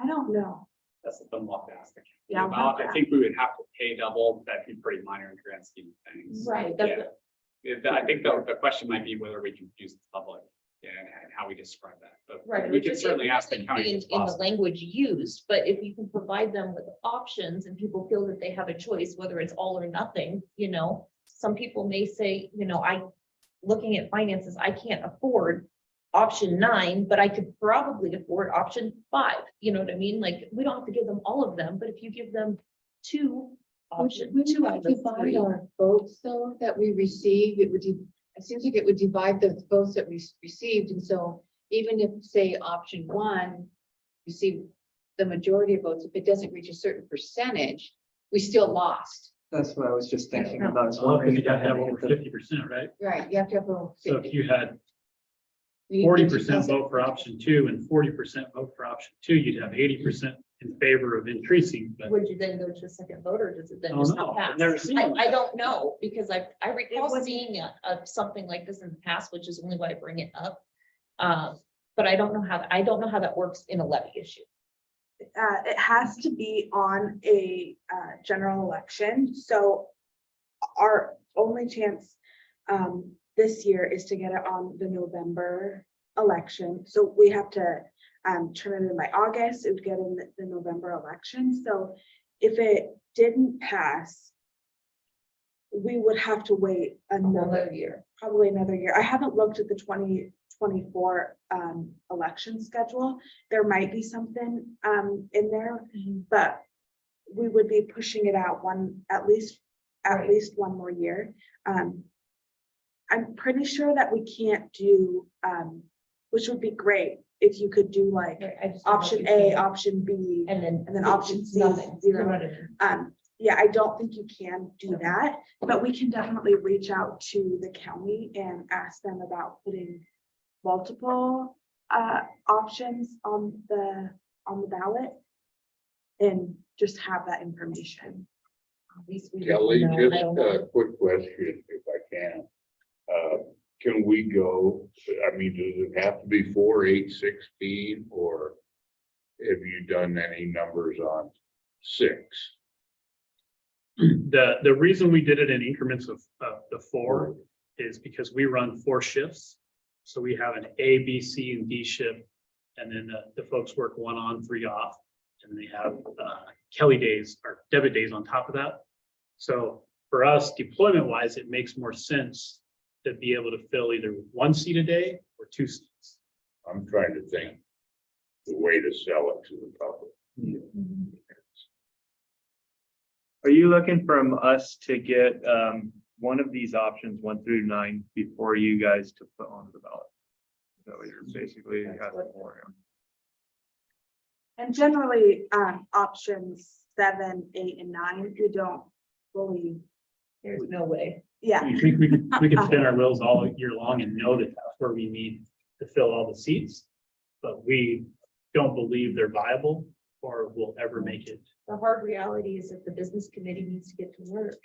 I don't know. That's the thing I'll ask. Yeah, we'll have to I think we would have to pay double. That'd be pretty minor in the grand scheme of things. Right. I think the question might be whether we can use the public, and how we describe that, but Right. we can certainly ask the In county. if it's the possible. language used, but if you can provide them with options and people feel that they have a choice, whether it's all or nothing, some people may say, looking at finances, I can't afford option 9, but I could probably afford option 5. You know what I mean? Like, we don't have to give them all of them, but if you give them 2 options, Would 2 you out of divide 3. our votes though that we receive? It seems like it would divide the votes that we received. And so even if, say, option 1 received the majority of votes, if it doesn't reach a certain percentage, we still lost. That's what I was just thinking about. I was Well, because wondering you if got to I have had over the- 50%, right? Right, you have to have a. So if you had we need 40% 50%. vote for option 2 and 40% vote for option 2, you'd have 80% in favor of increasing, but Would you then go to a second vote, or does it then Oh, just no, not I've pass? never seen I that. don't know, because I recall would- seeing something like this in the past, which is only why I bring it up. But I don't know how that works in a levy issue. It has to be on a general election. So our only chance this year is to get it on the November election. So we have to turn it in by August. It would get in the November election. So if it didn't pass, we would have to wait Another year. probably another year. I haven't looked at the 2024 election schedule. There might be something in there, but we would be pushing it out at least one more year. I'm pretty sure that we can't do, which would be great, if you could do like I just don't know if option you A, can. option B, And then. and then option C, nothing. 0. Yeah, I don't think you can do that, but we can definitely reach out to the county and ask them about putting multiple options on the ballot and just have that information. At least we Kelly, know. I just don't know. a quick question if I can. Can we go, I mean, does it have to be 4, 8, 16, or have you done any numbers on 6? The reason we did it in increments of the 4 is because we run 4 shifts. So we have an A, B, C, and D shift. And then the folks work 1 on, 3 off. And they have Kelly days or debit days on top of that. So for us, deployment wise, it makes more sense to be able to fill either 1 seat a day or 2 seats. I'm trying to think the way to sell it to the public. Are you looking from us to get one of these options, 1 through 9, before you guys to put on the ballot? Is that what you're basically asking for? And generally, options 7, 8, and 9, you don't fully, There's no way. yeah. We think we could spin our wheels all year long and know that that's where we need to fill all the seats. But we don't believe they're viable or will ever make it. The hard reality is that the business committee needs to get to work.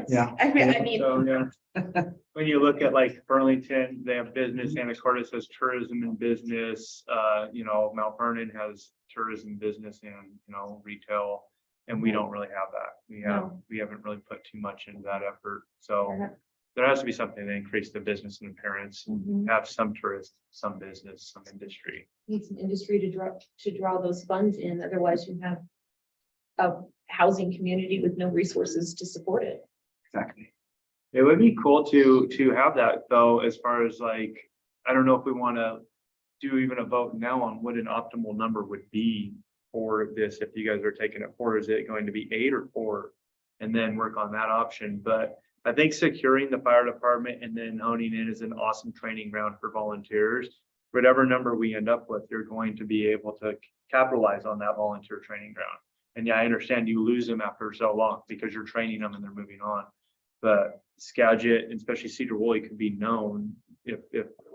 Yeah. I mean, So, yeah. When you look at like Burlington, they have business, Anacortes has tourism and business, Mount Vernon has tourism, business and, retail. And we don't really have that. We haven't really put too much into that effort. So there has to be something to increase the business and appearance, and have some tourists, some business, some industry. Need some industry to draw those funds in, otherwise you have a housing community with no resources to support it. Exactly. It would be cool to have that though, as far as like, I don't know if we want to do even a vote now on what an optimal number would be for this. If you guys are taking it 4, is it going to be 8 or 4? And then work on that option. But I think securing the fire department and then owning it is an awesome training ground for volunteers. Whatever number we end up with, you're going to be able to capitalize on that volunteer training ground. And yeah, I understand you lose them after so long because you're training them and they're moving on. But Skagit, and especially Sedro-Woolley, could be known, if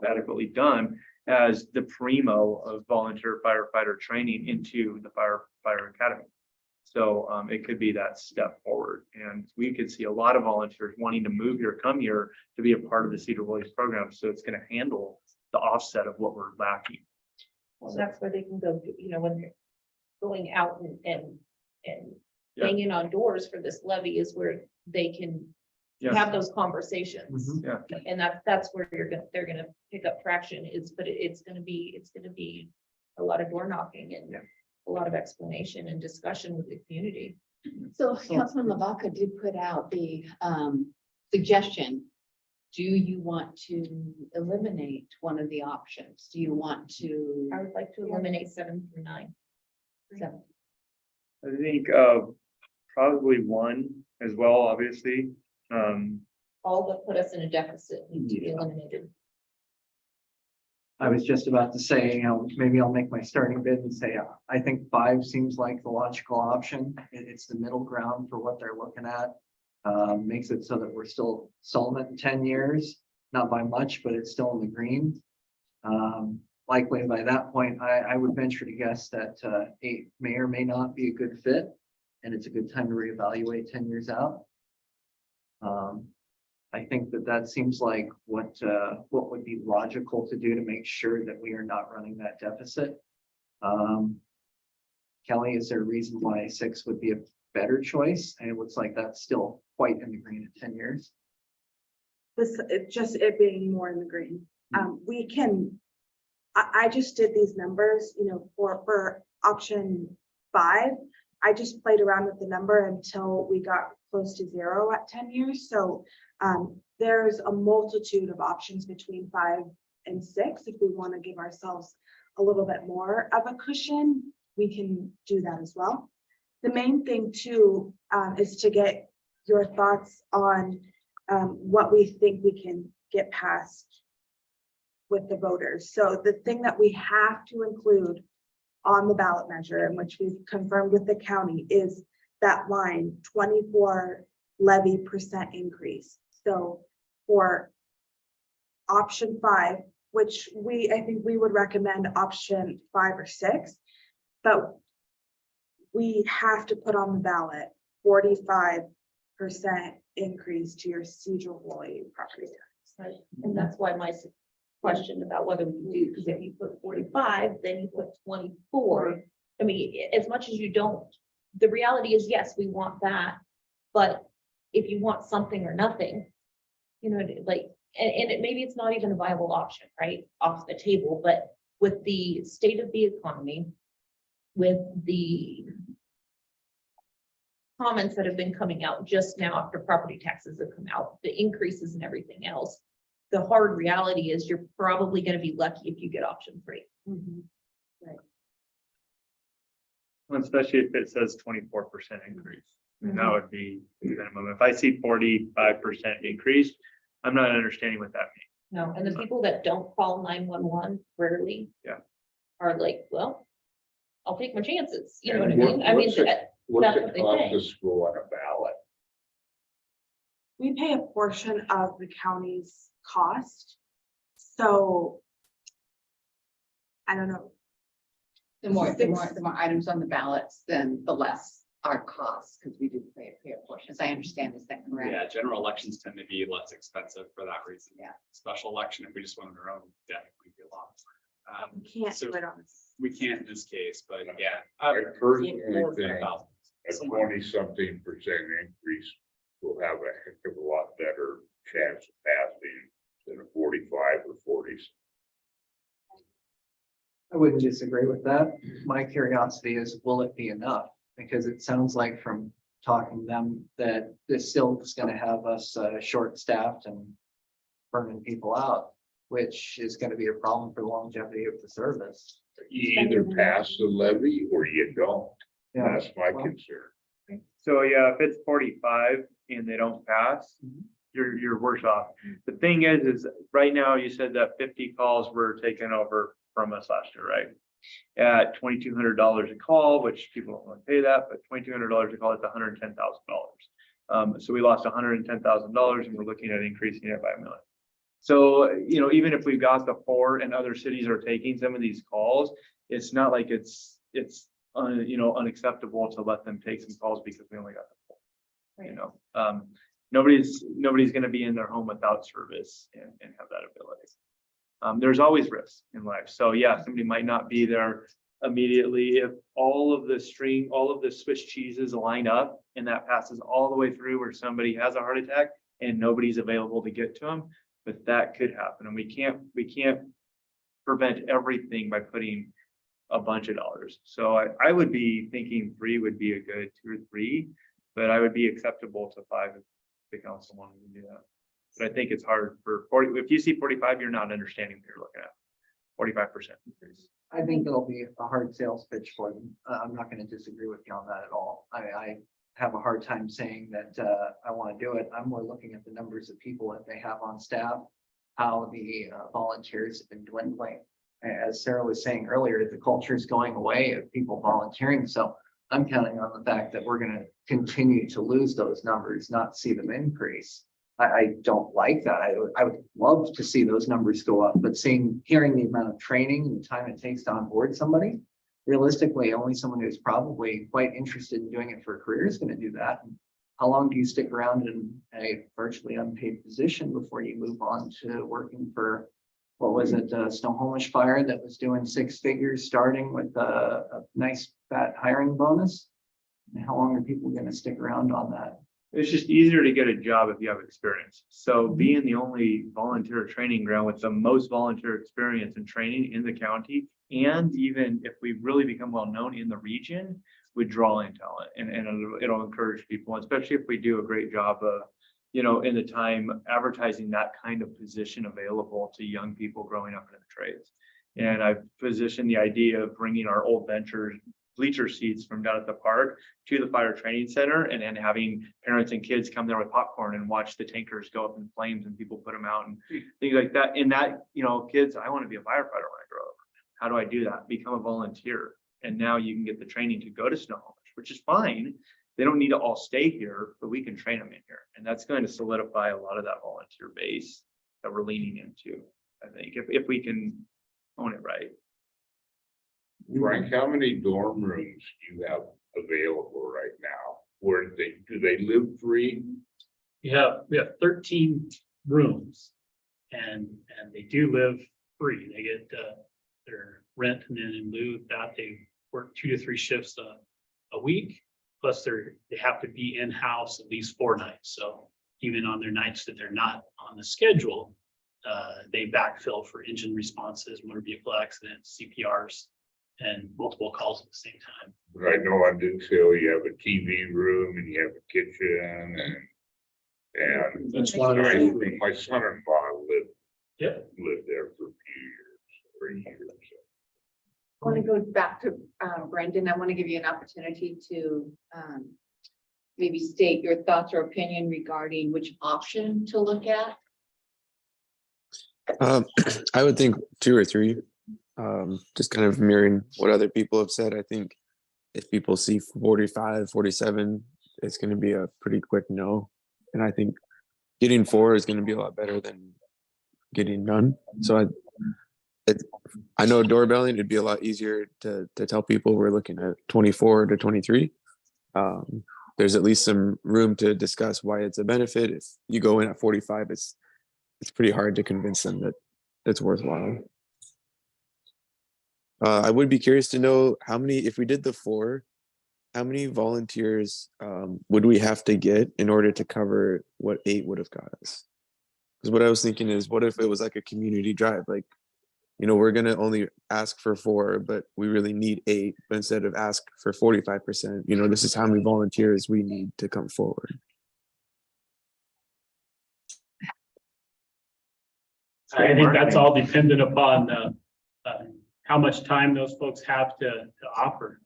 adequately done, as the primo of volunteer firefighter training into the firefighter academy. So it could be that step forward. And we could see a lot of volunteers wanting to move here, come here to be a part of the Sedro-Woolley program. So it's going to handle the offset of what we're lacking. Well, that's where they can go, when they're going out and banging on doors for this levy is where they can have those conversations. Yeah. And that's where they're gonna pick up traction but it's gonna be a lot of door knocking and a lot of explanation and discussion with the community. So Councilman Lavaca did put out the suggestion. Do you want to eliminate one of the options? Do you want to? I would like to eliminate 7 through 9. 7. I think probably 1 as well, obviously. All that put us in a deficit need to be eliminated. I was just about to say, maybe I'll make my starting bid and say, I think 5 seems like the logical option. It's the middle ground for what they're looking at. Makes it so that we're still solvent in 10 years, not by much, but it's still in the green. Likely by that point, I would venture to guess that 8 may or may not be a good fit, and it's a good time to reevaluate 10 years out. I think that seems like what would be logical to do to make sure that we are not running that deficit. Kelly, is there a reason why 6 would be a better choice? And it looks like that's still quite in the green in 10 years. It being more in the green. We can, I just did these numbers, for option 5. I just played around with the number until we got close to 0 at 10 years. So there's a multitude of options between 5 and 6. If we want to give ourselves a little bit more of a cushion, we can do that as well. The main thing too is to get your thoughts on what we think we can get past with the voters. So the thing that we have to include on the ballot measure, and which we've confirmed with the county, is that line 24 levy percent increase. So for option 5, which I think we would recommend option 5 or 6, but we have to put on the ballot 45% increase to your Sedro-Woolley property tax. Right, and that's why my question about whether we do, because if you put 45, then you put 24. I mean, as much as you don't, the reality is, yes, we want that, but if you want something or nothing, you know, like, and maybe it's not even a viable option, right, off the table, but with the state of the economy, with the comments that have been coming out just now after property taxes have come out, the increases and everything else, the hard reality is you're probably going to be lucky if you get option 3. Especially if it says 24% increase. And that would be minimum. If I see 45% increase, I'm not understanding what that means. No, and the people that don't call 911 rarely. Yeah. Are like, well, I'll take my chances, you know what I And mean? I mean, what's it- What's that's it what they cost say. us to go on a ballot? We pay a portion of the county's cost. So I don't know. The more items on the ballots, then the less our costs, because we do pay a portion. As I understand, is that correct? Yeah, general elections tend to be less expensive for that reason. Yeah. Special election, if we just wanted our own, definitely be a lot. We can't So do it on this. we can't in this case, but yeah. I personally More than think 1,000. a 20-something percent increase will have a heck of a lot better chance of passing than a 45 or 40s. I wouldn't disagree with that. My curiosity is, will it be enough? Because it sounds like from talking to them that this still is going to have us short-staffed and burning people out, which is going to be a problem for the longevity of the service. You either pass the levy or you don't. Yeah. That's my Well, concern. So yeah, if it's 45 and they don't pass, Mhm. you're worse off. The thing is right now you said that 50 calls were taken over from us last year, right? At $2,200 a call, which people don't want to pay that, but $2,200 a call, it's $110,000. So we lost $110,000 and we're looking at increasing it by $1 million. So, you know, even if we've got the 4 and other cities are taking some of these calls, it's not like it's unacceptable to let them take some calls because we only got the 4. You know, nobody's going to be in their home without service and have that ability. There's always risks in life. So yeah, somebody might not be there immediately. If all of the Swiss cheeses line up and that passes all the way through where somebody has a heart attack and nobody's available to get to them, but that could happen. And we can't prevent everything by putting a bunch of dollars. So I would be thinking 3 would be a good 2 or 3, but I would be acceptable to 5 if the council wanted to do that. But I think it's hard for 40. If you see 45, you're not understanding what you're looking at. 45% increase. I think it'll be a hard sales pitch for them. I'm not going to disagree with you on that at all. I have a hard time saying that I want to do it. I'm more looking at the numbers of people that they have on staff, how the volunteers have been dwindling. As Sarah was saying earlier, the culture is going away of people volunteering. So I'm counting on the fact that we're going to continue to lose those numbers, not see them increase. I don't like that. I would love to see those numbers go up, but hearing the amount of training and the time it takes to onboard somebody, realistically, only someone who's probably quite interested in doing it for a career is going to do that. And how long do you stick around in a virtually unpaid position before you move on to working for, what was it, Snohomish Fire that was doing 6 figures, starting with a nice fat hiring bonus? And how long are people going to stick around on that? It's just easier to get a job if you have experience. So being the only volunteer training ground with the most volunteer experience and training in the county, and even if we really become well known in the region, would draw in talent and it'll encourage people, especially if we do a great job of, you know, in the time advertising that kind of position available to young people growing up in the trades. And I've positioned the idea of bringing our old ventures bleacher seats from down at the park to the fire training center, and then having parents and kids come there with popcorn and watch the tankers go up in flames and people put them out and things like that. And that, you know, kids, I want to be a firefighter when I grow up. How do I do that? Become a volunteer. And now you can get the training to go to Snohomish, which is fine. They don't need to all stay here, but we can train them in here. And that's going to solidify a lot of that volunteer base that we're leaning into, I think, if we can own it right. Frank, how many dorm rooms do you have available right now? Where do they live free? We have 13 rooms and they do live free. They get their rent, and then in lieu of that, they work 2 to 3 shifts a week. Plus they have to be in-house at least 4 nights. So even on their nights that they're not on the schedule, they backfill for engine responses, motor vehicle accidents, CPRs, and multiple calls at the same time. But I know on Dukesville, you have a TV room and you have a kitchen and That's one of my the. my son-in-law lived Yep. there for a few years, 3 years. I want to go back to Brendan. I want to give you an opportunity to maybe state your thoughts or opinion regarding which option to look at. I would think 2 or 3, just kind of mirroring what other people have said. I think if people see 45, 47, it's going to be a pretty quick no. And I think getting 4 is going to be a lot better than getting none. So I know doorbelling, it'd be a lot easier to tell people we're looking at 24 to 23. There's at least some room to discuss why it's a benefit. If you go in at 45, it's pretty hard to convince them that it's worthwhile. I would be curious to know how many, if we did the 4, how many volunteers would we have to get in order to cover what 8 would have got us? Because what I was thinking is, what if it was like a community drive? Like, you know, we're going to only ask for 4, but we really need 8. But instead of ask for 45%, you know, this is how many volunteers we need to come forward. I think that's all dependent upon how much time those folks have to offer.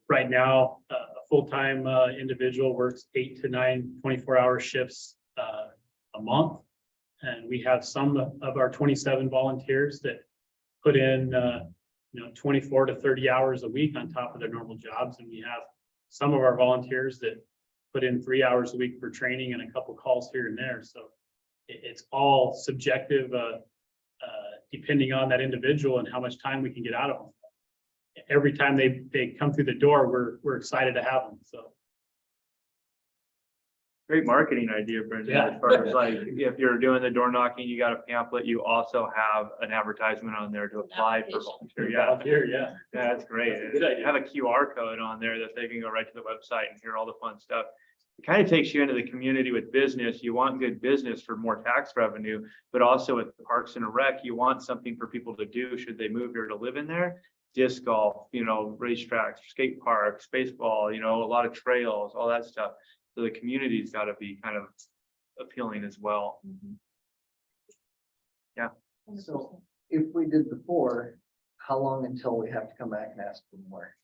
Right now, a full-time individual works 8 to 9 24-hour shifts a month. And we have some of our 27 volunteers that put in 24 to 30 hours a week on top of their normal jobs. And we have some of our volunteers that put in 3 hours a week for training and a couple calls here and there. So it's all subjective, depending on that individual and how much time we can get out of them. Every time they come through the door, we're excited to have them. So. Great marketing idea, Brendan. Yeah. As far as like, if you're doing the door knocking, you got a pamphlet, you also have an advertisement on there to apply for volunteer. Yeah, Volunteer, yeah. yeah, that's great. That's a good idea. Have a QR code on there that they can go right to the website and hear all the fun stuff. It kind of takes you into the community with business. You want good business for more tax revenue, but also with Parks and Rec, you want something for people to do should they move here to live in there. Disc golf, racetracks, skate parks, baseball, a lot of trails, all that stuff. So the community's got to be kind of appealing as well. Yeah. So if we did the 4, how long until we have to come back and ask for more?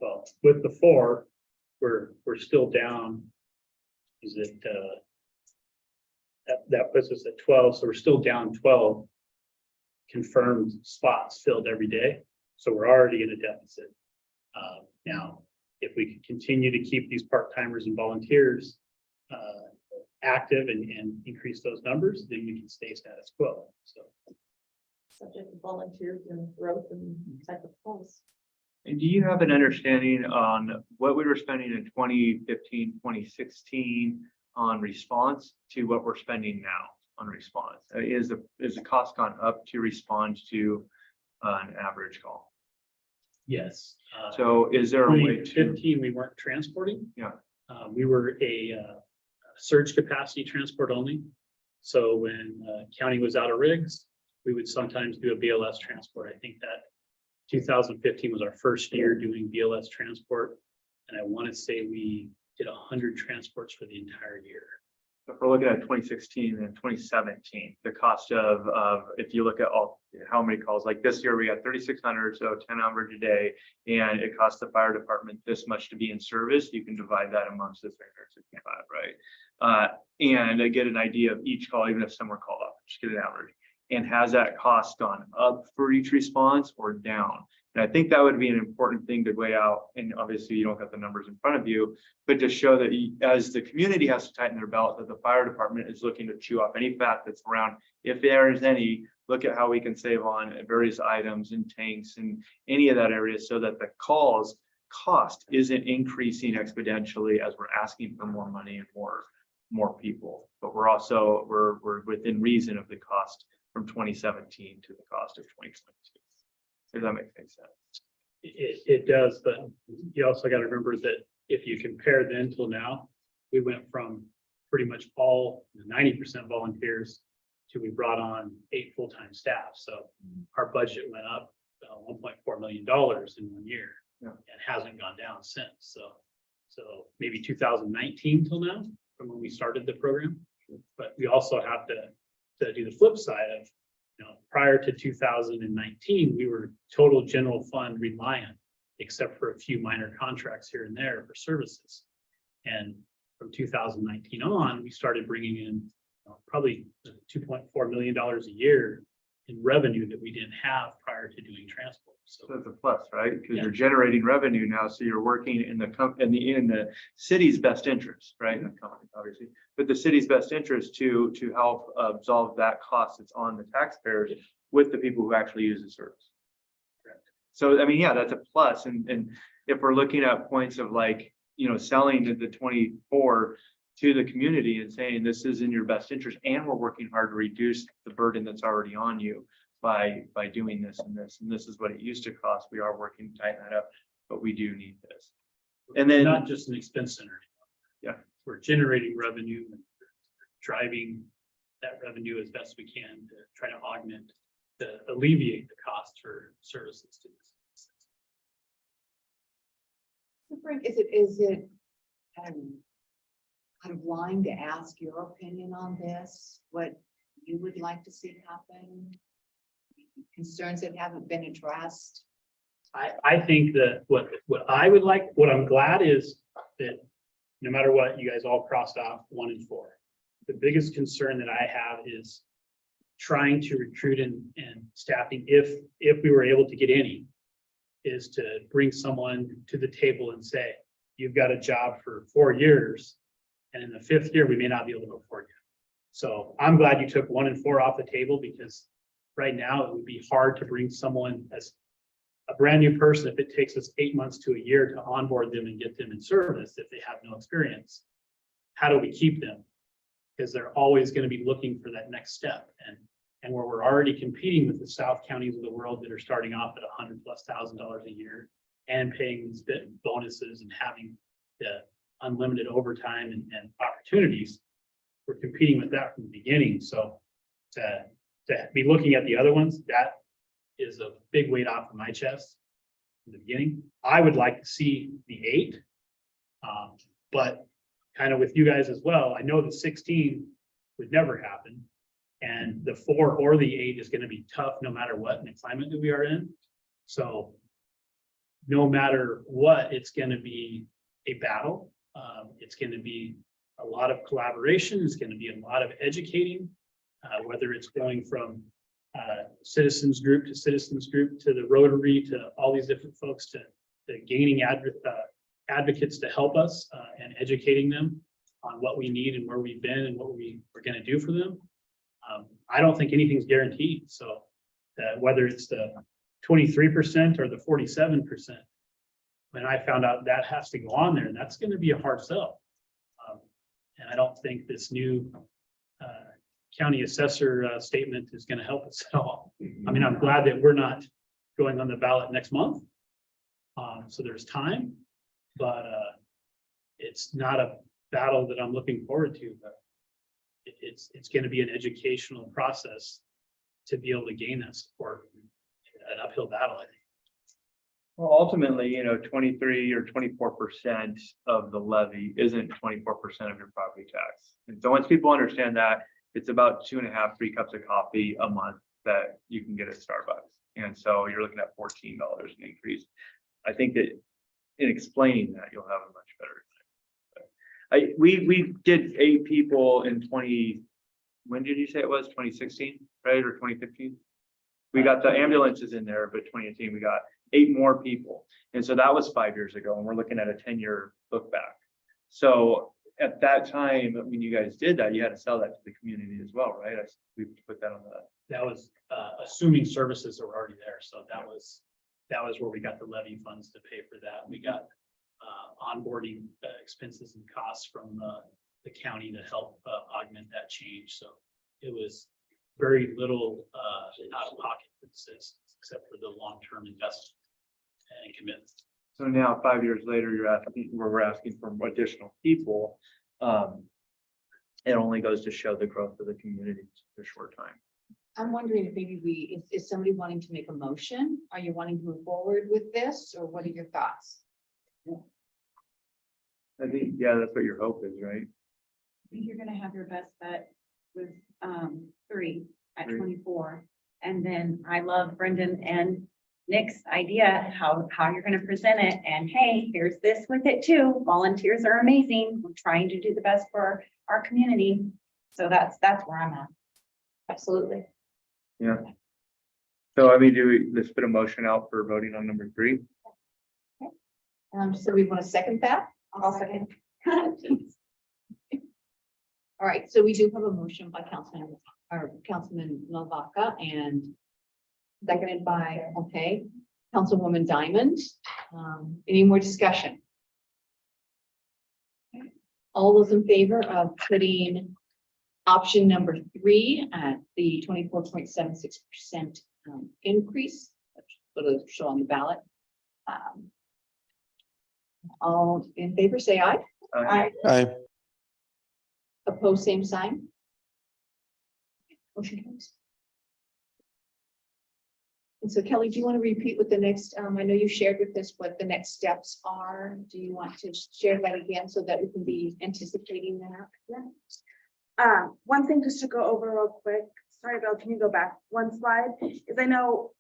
Well, with the 4, we're still down. Is it that puts us at 12, so we're still down 12 confirmed spots filled every day. So we're already in a deficit. Now, if we could continue to keep these part-timers and volunteers active and increase those numbers, then we can stay status quo. So Subject to volunteers and growth and type of calls. And do you have an understanding on what we were spending in 2015, 2016 on response to what we're spending now on response? Is the cost gone up to respond to an average call? yes. So is there a way to? 2015, we weren't transporting. Yeah. We were a surge capacity transport only. So when county was out of rigs, we would sometimes do a BLS transport. I think that 2015 was our first year doing BLS transport. And I want to say we did 100 transports for the entire year. if we're looking at 2016 and 2017, the cost of, if you look at all, how many calls, like this year, we got 3,600, so 10 average a day, and it costs the fire department this much to be in service, you can divide that amongst the 365, right? And I get an idea of each call, even if some were called off, just get an average. And has that cost gone up for each response or down? And I think that would be an important thing to weigh out. And obviously you don't got the numbers in front of you, but to show that as the community has to tighten their belt, that the fire department is looking to chew off any fat that's around. If there is any, look at how we can save on various items and tanks and any of that area so that the calls cost isn't increasing exponentially as we're asking for more money and more people. But we're also, we're within reason of the cost from 2017 to the cost of 2022. If that makes any sense. It does, but you also got to remember that if you compare then till now, we went from pretty much all 90% volunteers to we brought on 8 full-time staff. So our budget went up $1.4 million in 1 year. Yeah. And hasn't gone down since. So maybe 2019 till now from when we started the program. But we also have to do the flip side of, prior to 2019, we were total general fund reliant, except for a few minor contracts here and there for services. And from 2019 on, we started bringing in probably $2.4 million a year in revenue that we didn't have prior to doing transport. So That's a plus, right? Because Yeah. you're generating revenue now, so you're working in the city's best interest, right? Not company, obviously, but the city's best interest to help absolve that cost that's on the taxpayers with the people who actually use the service. Correct. So I mean, yeah, that's a plus. And if we're looking at points of like, selling the 24 to the community and saying this is in your best interest, and we're working hard to reduce the burden that's already on you by doing this, and this is what it used to cost. We are working to tighten that up, but we do need this. And then not just an expense center. Yeah. We're generating revenue and driving that revenue as best we can to try to augment, to alleviate the cost for services to this. So Frank, is it out of line to ask your opinion on this? What you would like to see happen? Concerns that haven't been addressed? I think that what I would like, what I'm glad is that no matter what, you guys all crossed off 1 and 4. The biggest concern that I have is trying to recruit and staffing, if we were able to get any, is to bring someone to the table and say, you've got a job for 4 years, and in the 5th year, we may not be able to afford you. So I'm glad you took 1 and 4 off the table, because right now it would be hard to bring someone as a brand new person if it takes us 8 months to a year to onboard them and get them in service if they have no experience. How do we keep them? Because they're always going to be looking for that next step. And where we're already competing with the South counties of the world that are starting off at $100,000+ a year and paying these bonuses and having the unlimited overtime and opportunities, we're competing with that from the beginning. So to be looking at the other ones, that is a big weight off of my chest in the beginning. I would like to see the 8, but kind of with you guys as well. I know the 16 would never happen, and the 4 or the 8 is going to be tough no matter what in the climate that we are in. So no matter what, it's going to be a battle. It's going to be a lot of collaboration. It's going to be a lot of educating, whether it's going from citizens group to the Rotary to all these different folks to gaining advocates to help us and educating them on what we need and where we've been and what we're going to do for them. I don't think anything's guaranteed. So whether it's the 23% or the 47%, when I found out that has to go on there, that's going to be a hard sell. And I don't think this new county assessor statement is going to help us at all. I mean, I'm glad that we're not going on the ballot next month. So there's time, but it's not a battle that I'm looking forward to, but it's going to be an educational process to be able to gain that support. An uphill battle, I think. Well, ultimately, 23 or 24% of the levy isn't 24% of your property tax. And so once people understand that, it's about 2.5, 3 cups of coffee a month that you can get at Starbucks. And so you're looking at $14 an increase. I think that in explaining that, you'll have a much better time. We did 8 people in when did you say it was? 2016, right? Or 2015? We got the ambulances in there, but 2018, we got 8 more people. And so that was 5 years ago, and we're looking at a 10-year look back. So at that time, when you guys did that, you had to sell that to the community as well, right? We put that on the. That was assuming services that were already there. So that was where we got the levy funds to pay for that. We got onboarding expenses and costs from the county to help augment that change. So it was very little out of pocket for the citizens, except for the long-term investment and commitment. So now 5 years later, we're asking for additional people. It only goes to show the growth of the community in a short time. I'm wondering if maybe is somebody wanting to make a motion? Are you wanting to move forward with this, or what are your thoughts? I think, yeah, that's what your hope is, right? I think you're gonna have your best bet with 3 at 3. 24. And then I love Brendan and Nick's idea, how you're gonna present it. And hey, here's this with it too. Volunteers are amazing. We're trying to do the best for our community. So that's where I'm at. Absolutely. Yeah. So I mean, let's put a motion out for voting on number 3. So we want to second that? I'll second. All right, so we do have a motion by Councilman Lavaka and seconded by, okay, Councilwoman Diamond. Any more discussion? All those in favor of putting option number 3 at the 24.76% increase, which will show on the ballot. All in favor, say aye. Aye. Opposed, same sign. Motion carries. And so Kelly, do you want to repeat what the next, I know you shared with us what the next steps are. Do you want to share that again so that we can be anticipating that? Yeah. One thing just to go over real quick, sorry, Bill, can you go back one slide? Is I know,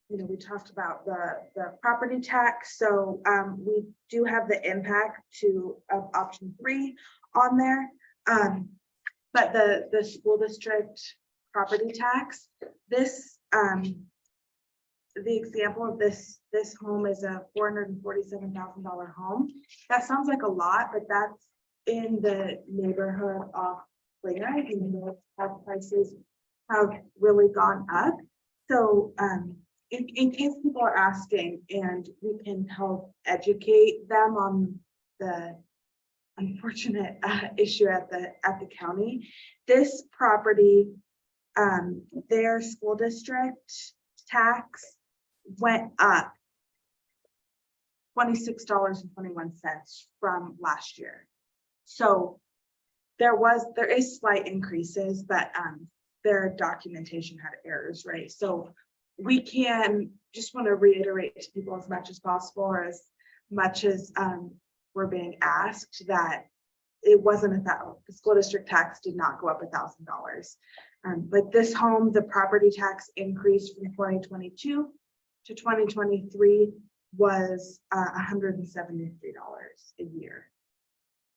we talked about the property tax. So we do have the impact of option 3 on there. But the school district property tax, this, the example of this home is a $447,000 home. That sounds like a lot, but that's in the neighborhood of Plainwright, house prices have really gone up. So in case people are asking, and we can help educate them on the unfortunate issue at the county, this property, their school district tax went up $26.21 from last year. So there is slight increases, but their documentation had errors, right? So we just want to reiterate to people as much as possible, or as much as we're being asked, that it wasn't the school district tax did not go up $1,000. Like this home, the property tax increase from 2022 to 2023 was $173 a year.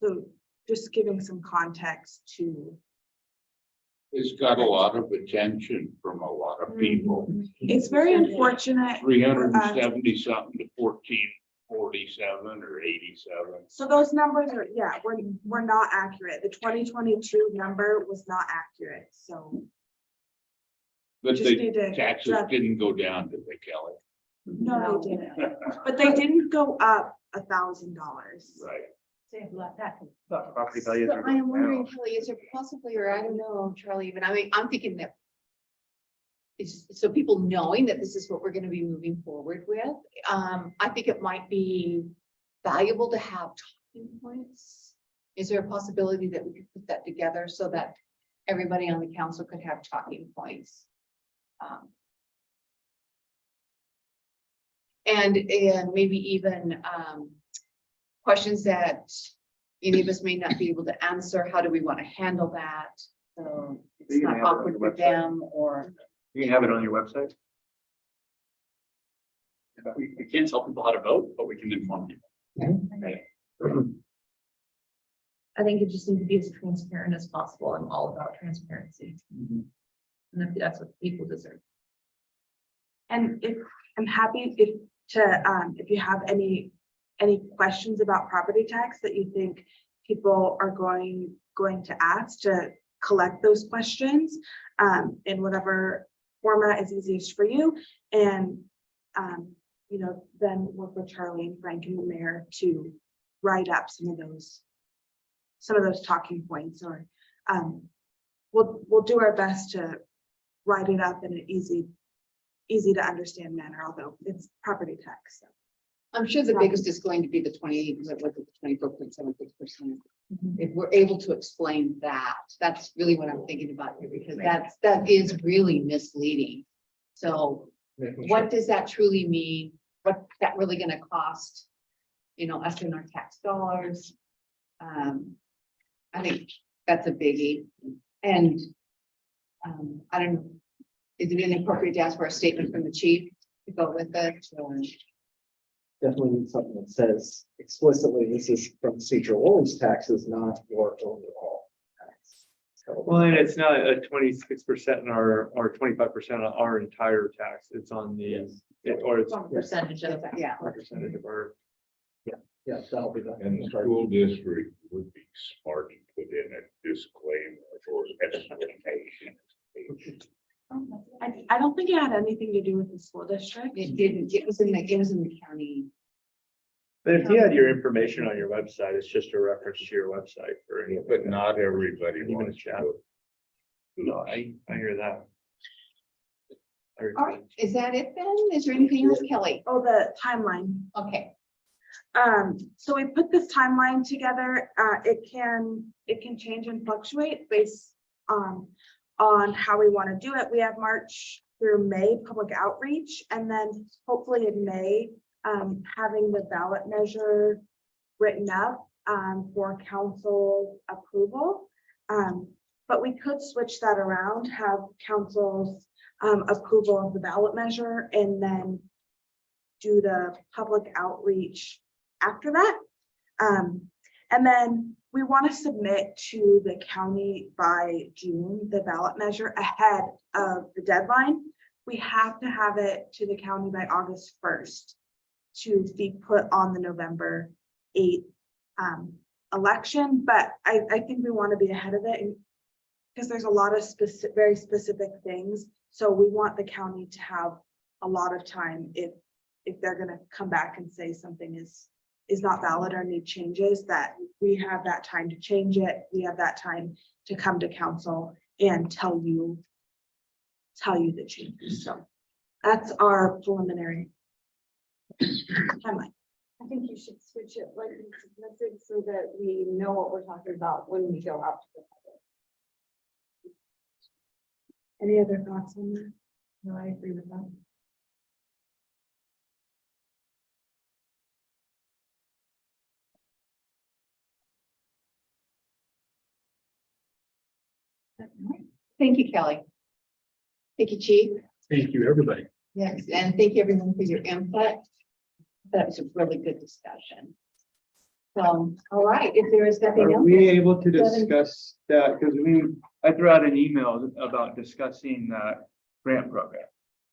So just giving some context to. It's got a lot of attention from a lot of people. It's very unfortunate. 370 something to 1447 or 87. So those numbers are, we're not accurate. The 2022 number was not accurate, so. But Just need the to taxes drop- didn't go down, did they, Kelly? No, they didn't. But they didn't go up $1,000. Right. Property values So are I am going wondering, down. Kelly, is there possibly, or I don't know, Charlie, but I mean, I'm thinking that it's so people knowing that this is what we're going to be moving forward with. I think it might be valuable to have talking points. Is there a possibility that we could put that together so that everybody on the council could have talking points? And maybe even questions that any of us may not be able to answer. How do we want to handle that? So it's You can not have it on awkward your for website. them or. You can have it on your website. We can't tell people how to vote, but we can inform people. I think it just needs to be as transparent as possible. I'm all about transparency. And that's what people deserve. And if, I'm happy if you have any questions about property tax that you think people are going to ask, to collect those questions in whatever format is easiest for you. And, you know, then work with Charlie and Frank and the mayor to write up some of those talking points, or we'll do our best to write it up in an easy to understand manner, although it's property tax. So. I'm sure the biggest is going to be the 24.76%. If we're able to explain that, that's really what I'm thinking about here, because that is really misleading. So what does that truly mean? What's that really gonna cost, you know, us in our tax dollars? I think that's a biggie. And I don't know, is it inappropriate to ask for a statement from the chief to go with it? Or? Definitely need something that says explicitly, this is from Sedro-Woolley's taxes, not your overall tax. Well, and it's not a 26% or 25% on our entire tax. It's on the, or it's Percentage of that. Yeah. a percentage of our. Yeah, that'll be the. And the school district would be smart to put in a disclaimer or explanation. I don't think it had anything to do with the school district. It didn't, it was in the county. But if you had your information on your website, it's just a reference to your website for any. But not everybody Even wants a chat. to. No, I hear that. All right, is that it then? Is there anything else, Kelly? Oh, the timeline. Okay, So we put this timeline together. It can change and fluctuate based on how we want to do it. We have March through May public outreach, and then hopefully in May, having the ballot measure written up for council approval. But we could switch that around, have council's approval of the ballot measure, and then do the public outreach after that. And then we want to submit to the county by June, the ballot measure ahead of the deadline. We have to have it to the county by August 1st to be put on the November 8th election. But I think we want to be ahead of it because there's a lot of very specific things. So we want the county to have a lot of time if they're going to come back and say something is not valid or need changes, that we have that time to change it. We have that time to come to council and tell you the changes. So that's our preliminary timeline. I think you should switch it like it's message so that we know what we're talking about when we go out to the public. Any other thoughts on that? No, I agree with that. thank you, Kelly. Thank you, Chief. Thank you, everybody. Yes, and thank you everyone for your input. That was a really good discussion. All right, if there is nothing Are else. we able to Devin? discuss that? Because I threw out an email about discussing that grant program.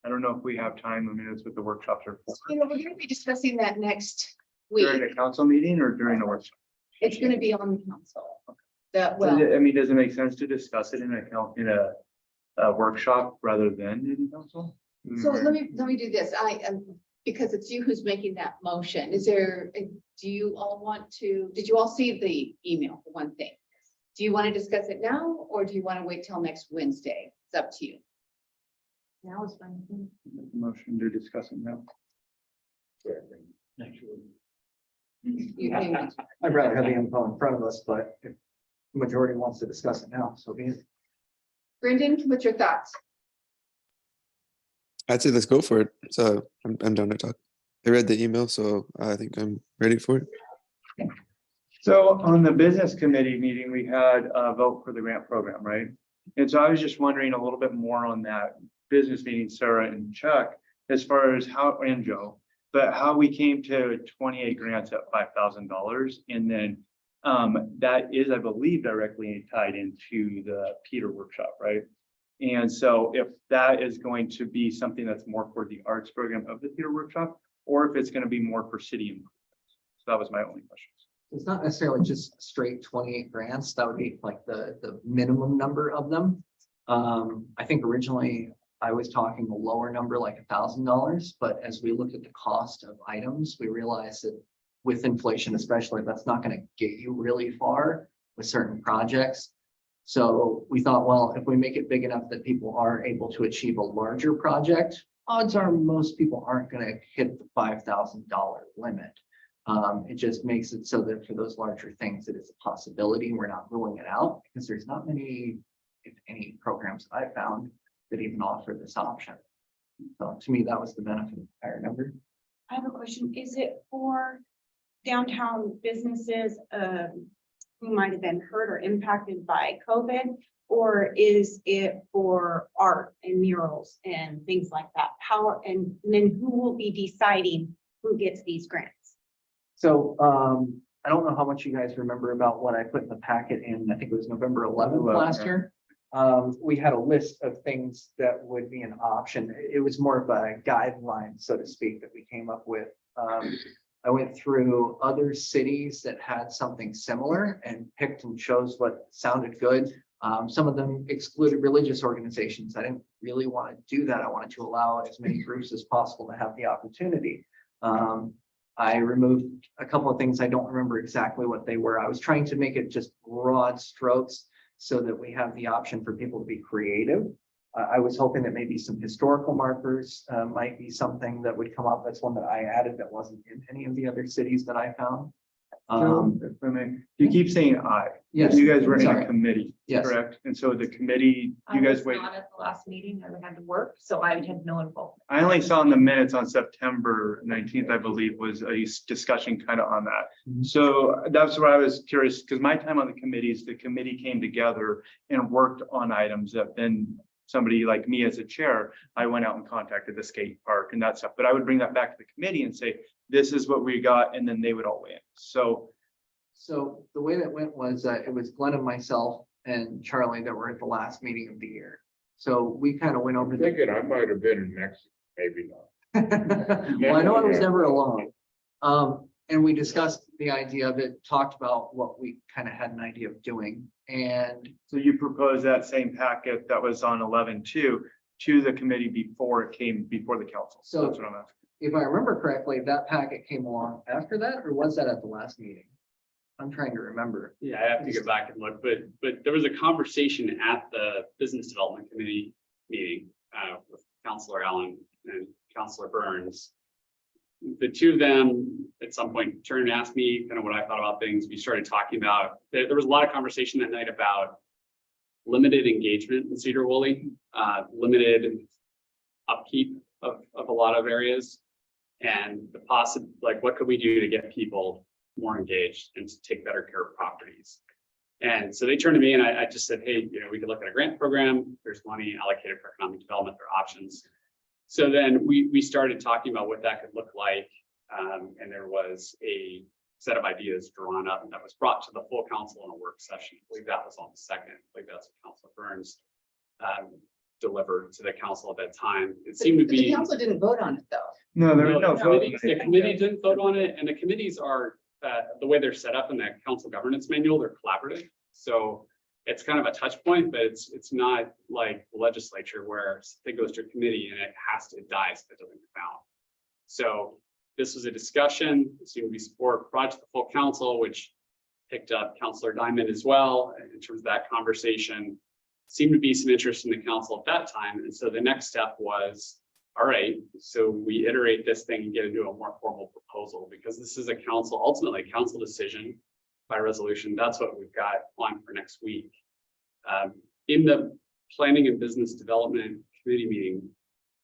I don't know if we have time. I mean, that's what the workshops are for. You know, we're going to be discussing that next week. During a council meeting or during a workshop? It's going to be on the council. That, Does well, it- I mean, does it make sense to discuss it in a workshop rather than in council? so let me do this. I am, because it's you who's making that motion. Is there, do you all want to, did you all see the email for one thing? Do you want to discuss it now or do you want to wait till next Wednesday? It's up to you. Now is fine. Motion to discuss it now. You can- I'd rather have the info in front of us, but if the majority wants to discuss it now, so be it. Brendan, what's your thoughts? I'd say let's go for it. So I'm done to talk. I read the email, so I think I'm ready for it. So on the business committee meeting, we had a vote for the grant program, right? And so I was just wondering a little bit more on that business meeting, Sarah and Chuck, as far as how, and Joe, but how we came to 28 grants at $5,000. And then that is, I believe, directly tied into the Peter workshop, right? And so if that is going to be something that's more for the arts program of the Peter workshop, or if it's going to be more for city improvements. So that was my only question. It's not necessarily just straight 28 grants. That would be like the minimum number of them. I think originally I was talking a lower number, like $1,000, but as we looked at the cost of items, we realized that with inflation, especially, that's not going to get you really far with certain projects. So we thought, well, if we make it big enough that people are able to achieve a larger project, odds are most people aren't going to hit the $5,000 limit. It just makes it so that for those larger things, it is a possibility. We're not ruling it out because there's not many, if any, programs that I found that even offer this option. So to me, that was the benefit of the higher number. I have a question. Is it for downtown businesses who might have been hurt or impacted by COVID? Or is it for art and murals and things like that? How, and then who will be deciding who gets these grants? So I don't know how much you guys remember about what I put in the packet in, I think it was November 11th last year. We had a list of things that would be an option. It was more of a guideline, so to speak, that we came up with. I went through other cities that had something similar and picked and chose what sounded good. Some of them excluded religious organizations. I didn't really want to do that. I wanted to allow as many groups as possible to have the opportunity. I removed a couple of things. I don't remember exactly what they were. I was trying to make it just broad strokes so that we have the option for people to be creative. I was hoping that maybe some historical markers might be something that would come up. That's one that I added that wasn't in any of the other cities that I found. If I may, you keep saying I. Yes. You guys were in a Sorry. committee, Yes. correct? And so the committee, I you guys was waited. not at the last meeting. I had to work, so I had no involvement. I only saw in the minutes on September 19th, I believe, was a discussion kind of on that. Mhm. So that's where I was curious, because my time on the committees, the committee came together and worked on items that then somebody like me as a chair, I went out and contacted the skate park and that stuff. But I would bring that back to the committee and say, this is what we got, and then they would all weigh in. So the way that went was it was Glenn and myself and Charlie that were at the last meeting of the year. So we kind of went over I'm thinking I might have been in Mexico, maybe not. Well, I know I was never alone. And we discussed the idea of it, talked about what we kind of had an idea of doing. And So you proposed that same packet that was on 11-2 to the committee before it came before the council. So- That's what I'm asking. if I remember correctly, that packet came along after that, or was that at the last meeting? I'm trying to remember. Yeah, I have to go back and look, but there was a conversation at the Business Development Committee meeting with Counselor Allen and Counselor Burns. The two of them at some point turned and asked me kind of what I thought about things. We started talking about, there was a lot of conversation that night about limited engagement in Sedro-Woolley, limited upkeep of a lot of areas. And the like, what could we do to get people more engaged and to take better care of properties? And so they turned to me and I just said, hey, we could look at a grant program. There's money allocated for economic development, there are options. So then we started talking about what that could look like. And there was a set of ideas drawn up and that was brought to the full council in a work session. I believe that was on the 2nd. I believe that's what Councilor Burns delivered to the council at that time. It seemed to The be. council didn't vote on it, though. No, there was no vote. The committee didn't vote on it, and the committees are, the way they're set up in that council governance manual, they're collaborative. So it's kind of a touch point, but it's not like the legislature where it goes to a committee and it dies if it doesn't get found. So this was a discussion, it seemed to be support brought to the full council, which picked up Councilor Diamond as well in terms of that conversation. Seemed to be some interest in the council at that time. And so the next step was, all right, so we iterate this thing and get into a more formal proposal, because this is a council, ultimately a council decision by resolution. That's what we've got on for next week. In the Planning and Business Development Committee meeting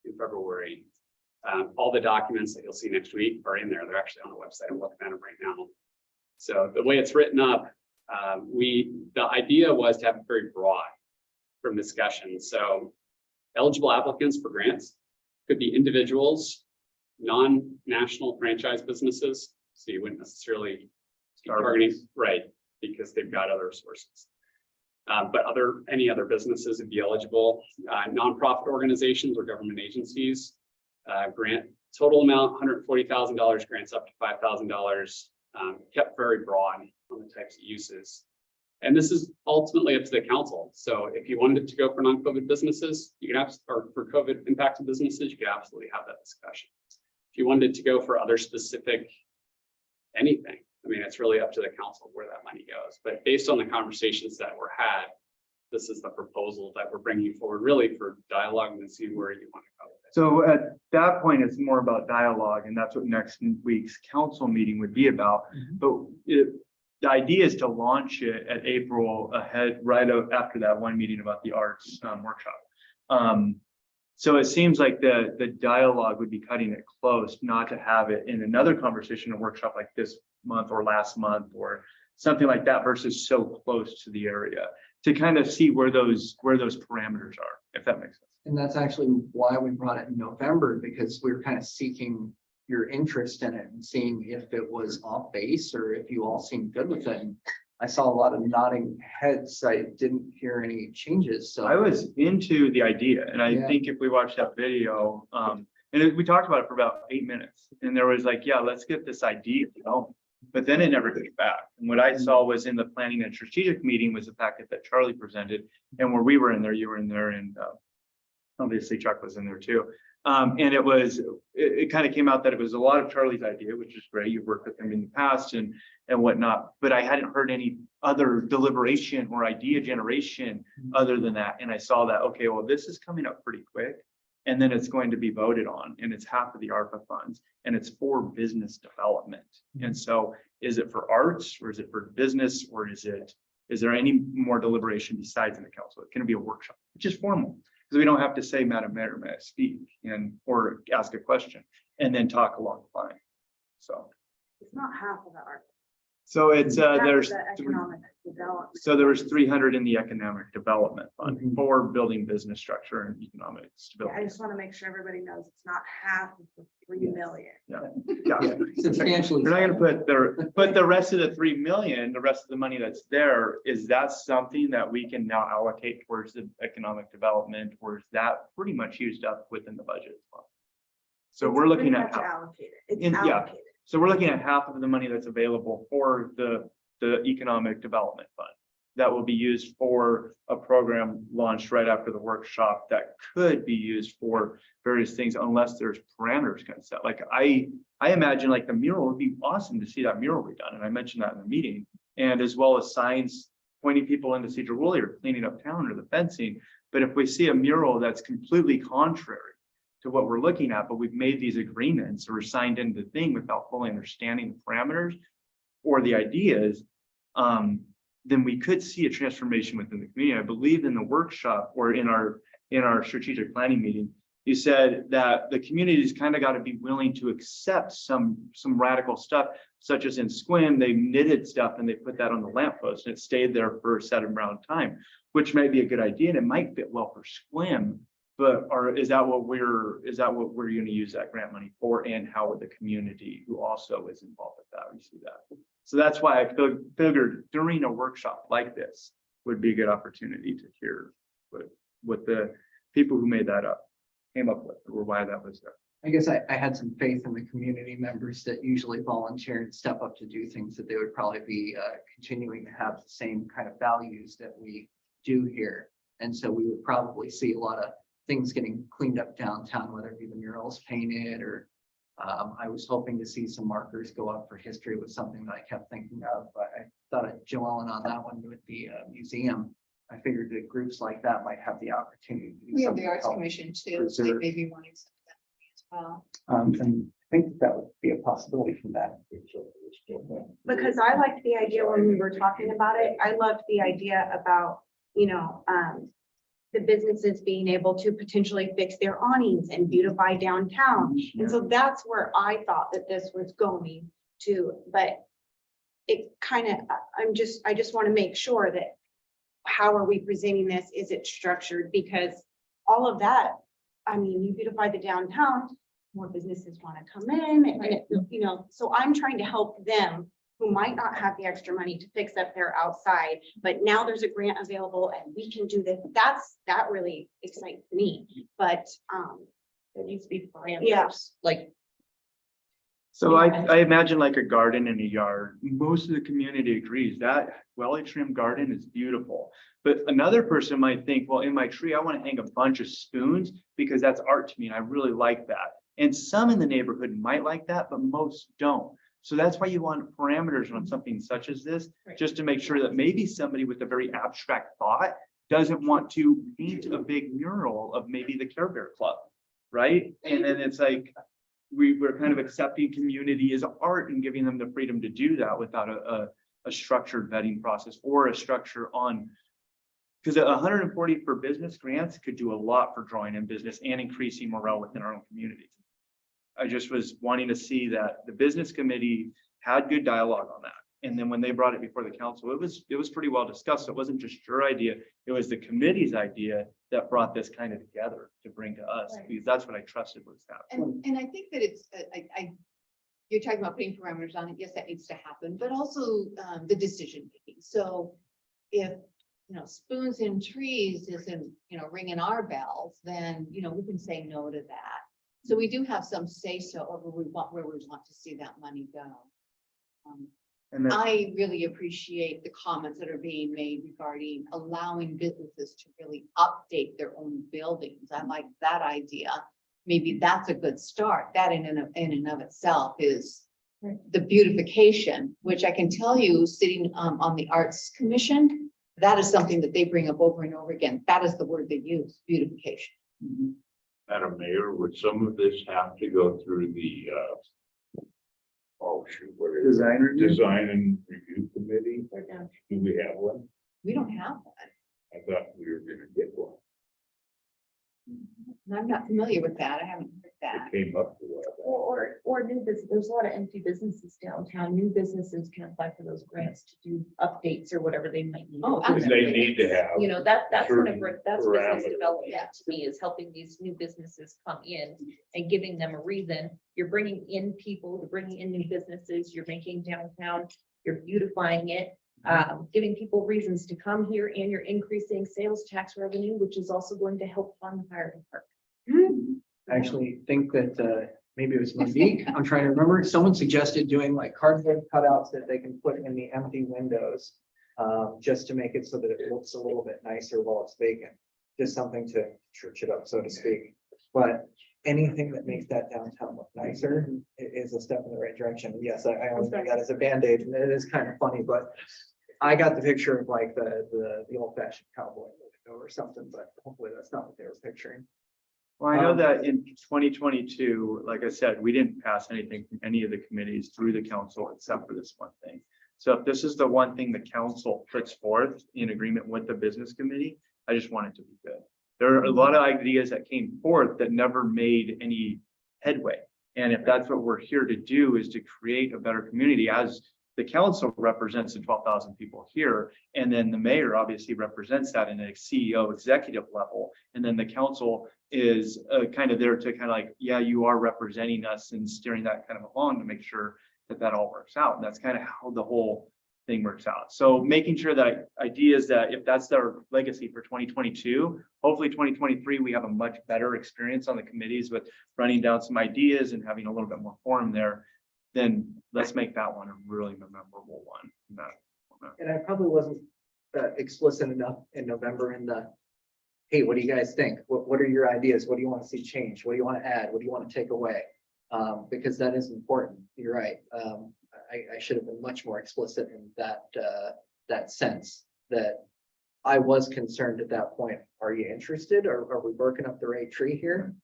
in February, All the documents that you'll see next week are in there. They're actually on the website. I'm looking at them right now. So the way it's written up, the idea was to have it very broad from discussion. So eligible applicants for grants could be individuals, non-national franchise businesses. So you wouldn't necessarily be targeting, right, because they've got other sources. But any other businesses would be eligible, nonprofit organizations or government agencies. Grant total amount $140,000, grants up to $5,000, kept very broad on the types of uses. And this is ultimately up to the council. So if you wanted to go for non-COVID businesses, you can or for COVID impacted businesses, you could absolutely have that discussion. If you wanted to go for other specific anything, I mean, it's really up to the council where that money goes. But based on the conversations that were had, this is the proposal that we're bringing forward really for dialogue and see where you want to go with it. So at that point, it's more about dialogue, and that's what next week's council meeting would be about. But the idea is to launch it at April ahead, right after that one meeting about the arts workshop. So it seems like the dialogue would be cutting it close, not to have it in another conversation, a workshop like this month or last month or something like that, versus so close to the area to kind of see where those parameters are, if that makes sense. And that's actually why we brought it in November, because we were kind of seeking your interest in it and seeing if it was off base or if you all seemed good with it. And I saw a lot of nodding heads. I didn't hear any changes. So I was into the idea, and I think if we watch that video, we talked about it for about 8 minutes, and there was like, yeah, let's get this idea going. But then it never came back. And what I saw was in the planning and strategic meeting was the packet that Charlie presented, and where we were in there, you were in there, and obviously Chuck was in there too. And it kind of came out that it was a lot of Charlie's idea, which is great. You've worked with him in the past and whatnot, but I hadn't heard any other deliberation or idea generation other than that. And I saw that, okay, well, this is coming up pretty quick, and then it's going to be voted on, and it's half of the ARPA funds, and it's for business development. And so is it for arts, or is it for business, or is there any more deliberation besides in the council? It can be a workshop, which is formal, because we don't have to say, Madam Mayor, may I speak, or ask a question and then talk along the line. So It's not half of the art. so it's Half of there's the economic development. so there was 300 in the economic development fund for building business structure and economic Yeah, I stability. just want to make sure everybody knows it's not half of the 3 million. Yeah. substantially. You're not going to put the rest of the 3 million, the rest of the money that's there, is that something that we can now allocate towards the economic development, or is that pretty much used up within the budget as well? So It's we're looking pretty at much allocated. It's yeah. allocated. So we're looking at half of the money that's available for the economic development fund that will be used for a program launched right after the workshop that could be used for various things, unless there's parameters kind of set. Like I imagine like the mural would be awesome to see that mural redone. And I mentioned that in the meeting, and as well as signs pointing people into Sedro-Woolley or cleaning up town or the fencing. But if we see a mural that's completely contrary to what we're looking at, but we've made these agreements or signed into the thing without fully understanding the parameters or the ideas, then we could see a transformation within the community. I believe in the workshop or in our strategic planning meeting, you said that the community's kind of got to be willing to accept some radical stuff, such as in Squim, they knitted stuff and they put that on the lamppost and it stayed there for a set amount of time, which might be a good idea and it might fit well for Squim. But is that what we're going to use that grant money for, and how would the community who also is involved with that receive that? So that's why I figured during a workshop like this would be a good opportunity to hear what the people who made that up came up with, or why that was there. I guess I had some faith in the community members that usually volunteer and step up to do things, that they would probably be continuing to have the same kind of values that we do here. And so we would probably see a lot of things getting cleaned up downtown, whether it be the murals painted or I was hoping to see some markers go up for history, was something that I kept thinking of. But I thought of Joellen on that one with the museum. I figured that groups like that might have the opportunity to do We have something the Arts to help Commission too, they preserve. may be wanting some of that as well. And I think that would be a possibility from that. Because I liked the idea when we were talking about it. I loved the idea about, the businesses being able to potentially fix their awnings and beautify downtown. And so that's where I thought that this was going to, but it kind of, I just want to make sure that how are we presenting this? Is it structured? Because all of that, I mean, you beautify the downtown, more businesses want to come in and, you know, so I'm trying to help them who might not have the extra money to fix up their outside, but now there's a grant available and we can do this. That really excites me, but, There needs to be Yeah. parameters, like, So I imagine like a garden in a yard. Most of the community agrees that well-trimmed garden is beautiful. But another person might think, well, in my tree, I want to hang a bunch of spoons because that's art to me and I really like that. And some in the neighborhood might like that, but most don't. So that's why you want parameters on something such as this, just to make sure that maybe somebody with a very abstract thought doesn't want to paint a big mural of maybe the Care Bear Club, right? And then it's like, we're kind of accepting community as art and giving them the freedom to do that without a structured vetting process or a structure on. Because 140 for business grants could do a lot for drawing in business and increasing morale within our own community. I just was wanting to see that the business committee had good dialogue on that. And then when they brought it before the council, it was pretty well discussed. So it wasn't just your idea, it was the committee's idea that brought this kind of together to bring to us, because that's what I trusted was happening. And I think that it's, you're talking about putting parameters on it. Yes, that needs to happen, but also the decision making. So if, you know, spoons in trees isn't, you know, ringing our bells, then, you know, we can say no to that. So we do have some say so over where we want to see that money go. And then, I really appreciate the comments that are being made regarding allowing businesses to really update their own buildings. I like that idea. Maybe that's a good start. That in and of itself is the beautification, which I can tell you, sitting on the Arts Commission, that is something that they bring up over and over again. That is the word they use, beautification. Madam Mayor, would some of this have to go through the, oh shoot, what is it? Design review? Design and Review Committee? Do we have one? We don't have one. I thought we were gonna get one. And I'm not familiar with that. I haven't heard that. It came up to that. or new business, there's a lot of empty businesses downtown. New businesses can apply for those grants to do updates or whatever they might need. Oh, Because they need to have. You know, that's one of, certain that's business parameters. development to me, is helping these new businesses come in and giving them a reason. You're bringing in people, you're bringing in new businesses, you're making downtown, you're beautifying it, giving people reasons to come here, and you're increasing sales tax revenue, which is also going to help fund the fire department. I actually think that maybe it was Monique, I'm trying to remember, someone suggested doing like cardboard cutouts that they can put in the empty windows. Just to make it so that it looks a little bit nicer while it's vacant, just something to church it up, so to speak. But anything that makes that downtown look nicer is a step in the right direction. Yes, I always think that as a Band-Aid, and it is kind of funny, but I got the picture of like the old fashioned cowboy or something, but hopefully that's not what they were picturing. well, I know that in 2022, like I said, we didn't pass anything from any of the committees through the council except for this one thing. So if this is the one thing the council puts forth in agreement with the business committee, I just want it to be good. There are a lot of ideas that came forth that never made any headway. And if that's what we're here to do, is to create a better community, as the council represents the 12,000 people here. And then the mayor obviously represents that in a CEO executive level. And then the council is kind of there to kind of like, yeah, you are representing us and steering that kind of along to make sure that that all works out. And that's kind of how the whole thing works out. So making sure that ideas that if that's their legacy for 2022, hopefully 2023, we have a much better experience on the committees with running down some ideas and having a little bit more forum there. Then let's make that one a really memorable one. And I probably wasn't explicit enough in November in the, hey, what do you guys think? What are your ideas? What do you want to see change? What do you want to add? What do you want to take away? Because that is important. You're right. I should have been much more explicit in that sense, that I was concerned at that point. Are you interested, or are we working up the right tree here?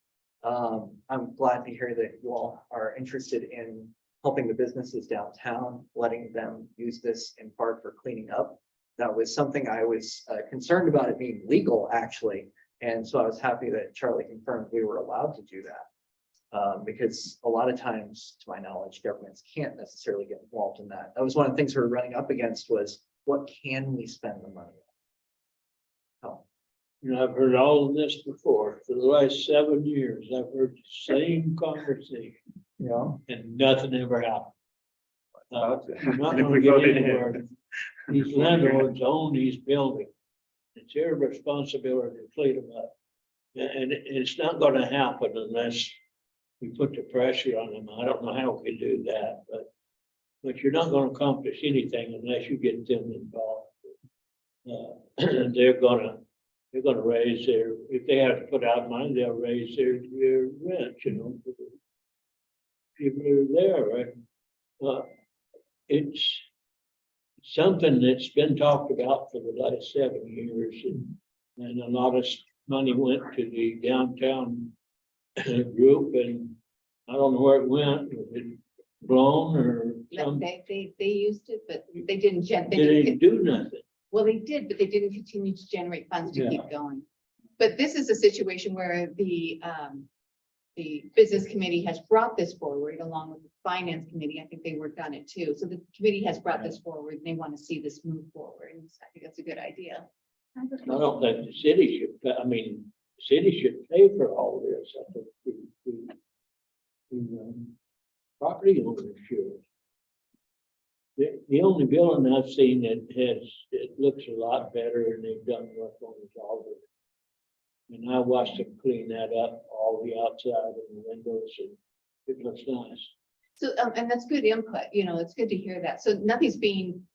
I'm glad to hear that you all are interested in helping the businesses downtown, letting them use this in part for cleaning up. That was something I was concerned about, it being legal, actually, And so I was happy that Charlie confirmed we were allowed to do that. Because a lot of times, to my knowledge, governments can't necessarily get involved in that. That was one of the things we were running up against was, what can we spend the money on? Oh, You know, I've heard all of this before. For the last 7 years, I've heard the same conversation you know, and nothing ever happened. You're not If gonna we get voted it. anywhere. These landlords own these buildings. It's their responsibility to clean them up. And it's not gonna happen unless we put the pressure on them. I don't know how we can do that, but you're not gonna accomplish anything unless you get them involved. And they're gonna raise their, if they have to put out money, they'll raise their rent, you know. For the people who are there, right? It's something that's been talked about for the last 7 years, and a lot of money went to the downtown group, and I don't know where it went. Was it blown or something? They used it, but they didn't, They didn't do nothing. well, they did, but they didn't continue to generate funds to Yeah. keep going. But this is a situation where the business committee has brought this forward along with the finance committee. I think they worked on it too. So the committee has brought this forward and they want to see this move forward. And I think that's a good idea. I don't think the city should, the city should pay for all this. I think property owners should. The only building I've seen that it looks a lot better and they've done work on is all of it. And I watched them clean that up, all the outside and the windows, and it looks nice. So, and that's good input, you know, it's good to hear that. So nothing's being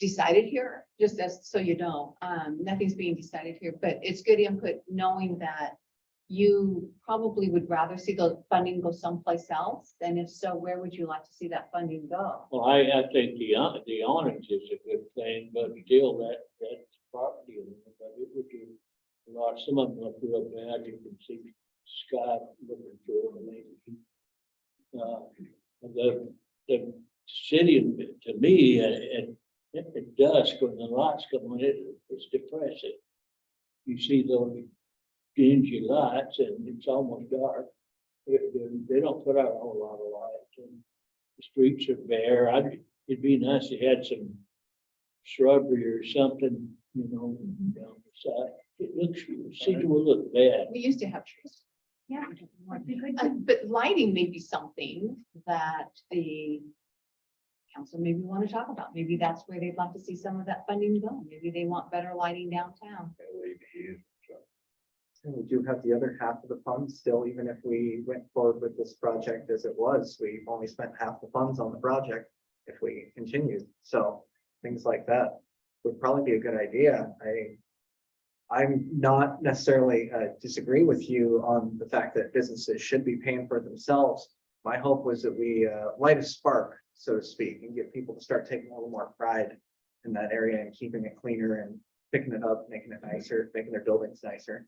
decided here, just as, so you know, nothing's being decided here, but it's good input knowing that you probably would rather see the funding go someplace else. And if so, where would you like to see that funding go? Well, I think the awnings is a good thing, but still that's property. But it would be a lot, some of them look real bad. You can see sky looking through them. The city, to me, at dusk when the lights come on, it's depressing. You see those dingy lights and it's almost dark. They don't put out a whole lot of lights and the streets are bare. It'd be nice to have some shrubbery or something, you know, down the side. It will look bad. We used to have trees. Yeah. But lighting may be something that the council maybe want to talk about. Maybe that's where they'd like to see some of that funding go. Maybe they want better lighting downtown. and we do have the other half of the funds still, even if we went forward with this project as it was, we only spent half the funds on the project if we continued. So things like that would probably be a good idea. I'm not necessarily disagree with you on the fact that businesses should be paying for it themselves. My hope was that we light a spark, so to speak, and get people to start taking a little more pride in that area and keeping it cleaner and picking it up, making it nicer, making their buildings nicer.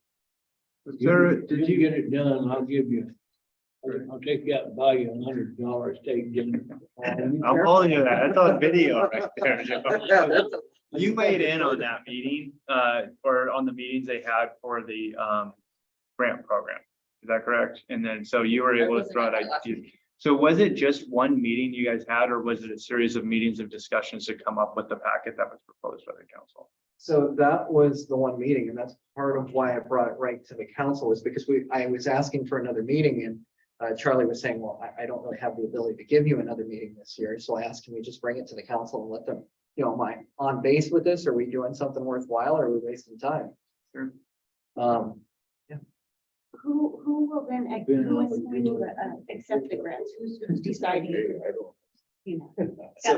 Sarah, did you get it done? I'll take you out and buy you $100 steak dinner. I'm holding you that. That's on video right there, Joe. You weighed in on that meeting, or on the meetings they had for the grant program. Is that correct? And then, so you were able to throw out ideas. So was it just one meeting you guys had, or was it a series of meetings of discussions to come up with the packet that was proposed by the council? So that was the one meeting, and that's part of why I brought it right to the council, is because I was asking for another meeting, and Charlie was saying, well, I don't really have the ability to give you another meeting this year. So I asked, can we just bring it to the council and let them, am I on base with this? Are we doing something worthwhile, or are we wasting time? Sure. Who will then, who is going to accept the grants? Who's deciding? You know?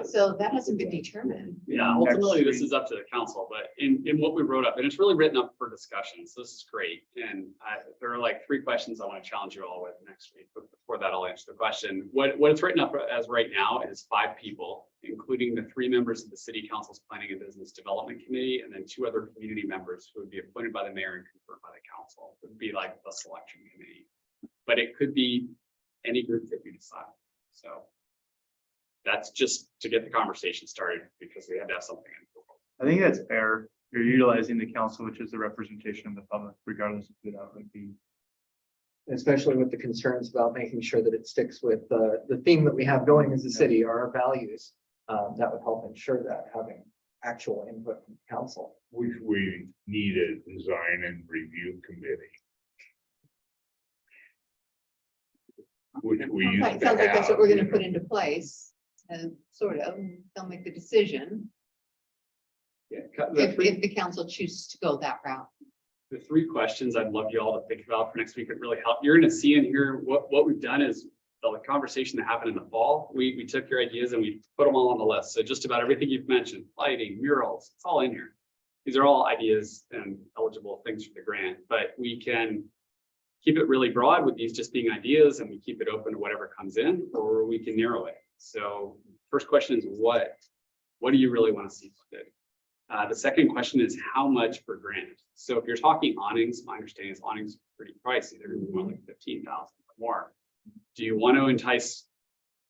So that hasn't been determined. Yeah, ultimately, this is up to the council, but in what we wrote up, and it's really written up for discussion, so this is great. And there are like 3 questions I want to challenge you all with next week, but before that, I'll answer the question. What it's written up as right now is 5 people, including the 3 members of the city council's planning and business development committee, and then 2 other community members who would be appointed by the mayor and confirmed by the council. It would be like the selection committee, but it could be any group that we decide. So that's just to get the conversation started, because we had to have something in. I think that's fair. you're utilizing the council, which is the representation of the public, regardless of who that would be. Especially with the concerns about making sure that it sticks with the theme that we have going as a city, or our values. That would help ensure that, having actual input from council. Which we need a design and review committee. Which we used Right, to sounds like that's what we're gonna have. put into place, and sort of, they'll make the decision Yeah, if the council chooses to go that route. the three questions I'd love you all to think about for next week would really help. You're gonna see in here, what we've done is the conversation that happened in the fall. We took your ideas and we put them all on the list. So just about everything you've mentioned, lighting, murals, it's all in here. These are all ideas and eligible things for the grant, but we can keep it really broad with these just being ideas, and we keep it open to whatever comes in, or we can narrow it. So first question is what do you really want to see funded? The second question is how much per grant? So if you're talking awnings, my understanding is awnings are pretty pricey. They're more like 15,000 or more. Do you want to entice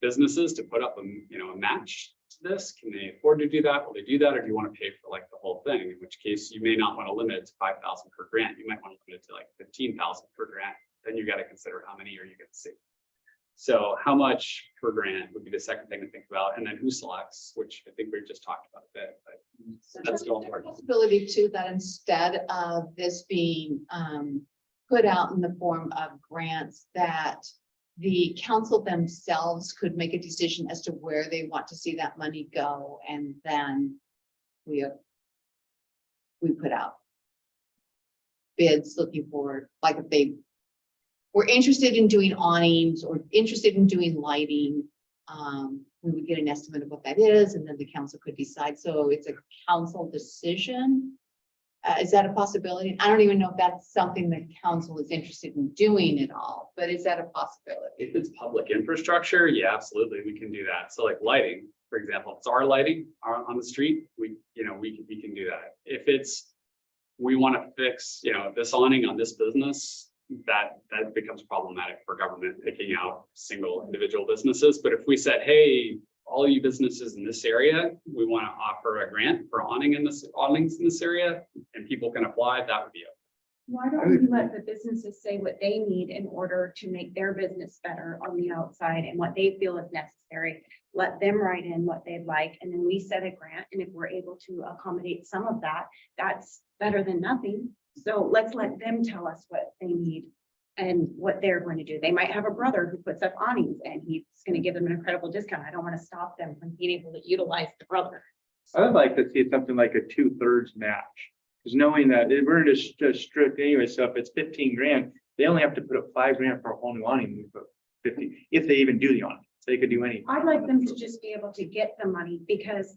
businesses to put up a match to this? Can they afford to do that? Will they do that? Or do you want to pay for like the whole thing? In which case you may not want to limit it to 5,000 per grant. You might want to limit it to like 15,000 per grant. Then you got to consider how many are you going to see. So how much per grant would be the second thing to think about, and then who selects, which I think we've just talked about a bit, but So that's there's still a important. possibility too, that instead of this being put out in the form of grants, that the council themselves could make a decision as to where they want to see that money go, and then we put out bids looking for, like, if they were interested in doing awnings or interested in doing lighting, we would get an estimate of what that is, and then the council could decide. So it's a council decision. Is that a possibility? I don't even know if that's something the council is interested in doing at all, but is that a possibility? If it's public infrastructure, yeah, absolutely, we can do that. So like lighting, for example, if it's our lighting on the street, we can do that. If it's, we want to fix, this awning on this business, that becomes problematic for government picking out single individual businesses. But if we said, hey, all you businesses in this area, we want to offer a grant for awnings in this area, and people can apply, that would be it. Why don't we let the businesses say what they need in order to make their business better on the outside and what they feel is necessary? Let them write in what they'd like, and then we set a grant, and if we're able to accommodate some of that, that's better than nothing. So let's let them tell us what they need and what they're going to do. They might have a brother who puts up awnings and he's going to give them an incredible discount. I don't want to stop them from being able to utilize the brother. I would like to see something like a 2/3 match, because knowing that we're just strict anyway, so if it's 15 grand, they only have to put up 5 grand for a whole new awning. We put 50, if they even do the awning, so they could do anything. I'd like them to just be able to get the money, because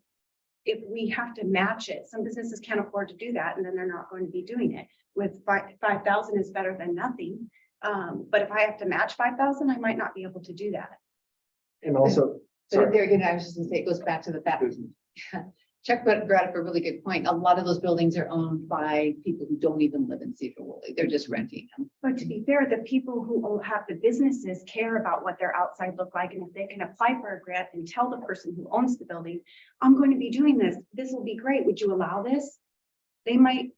if we have to match it, some businesses can't afford to do that, and then they're not going to be doing it. With 5,000 is better than nothing. But if I have to match 5,000, I might not be able to do that. And also, But there again, I was just gonna say, it goes back to the fact, Chuck brought up a really good point. A lot of those buildings are owned by people who don't even live in Sedro-Woolley. They're just renting them. But to be fair, the people who have the businesses care about what their outside look like. And if they can apply for a grant and tell the person who owns the building, I'm going to be doing this, this will be great, would you allow this? They might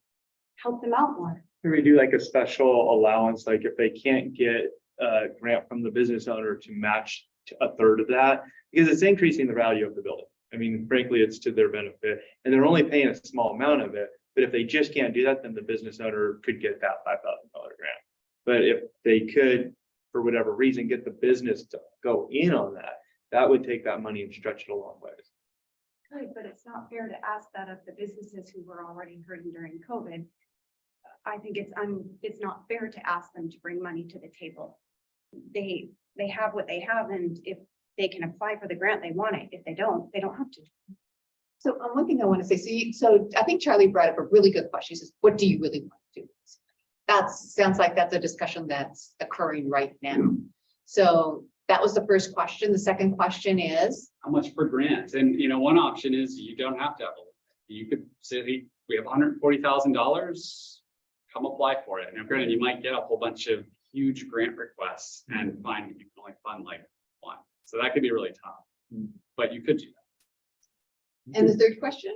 help them out more. Can we do like a special allowance, like if they can't get a grant from the business owner to match to 1/3 of that, because it's increasing the value of the building. I mean, frankly, it's to their benefit, and they're only paying a small amount of it. But if they just can't do that, then the business owner could get that $5,000 grant. But if they could, for whatever reason, get the business to go in on that, that would take that money and stretch it a long ways. Good, but it's not fair to ask that of the businesses who were already hurting during COVID. I think it's not fair to ask them to bring money to the table. They have what they have, and if they can apply for the grant, they want it. If they don't have to. So one thing I want to say, so I think Charlie brought up a really good question. He says, what do you really want to do? That sounds like that's a discussion that's occurring right now. So that was the first question. The second question is, How much per grant? And one option is you don't have to have a limit. You could say we have $140,000, come apply for it. And granted, you might get a whole bunch of huge grant requests and find that you can only fund like one. So that could be really tough, but you could do that. and the third question?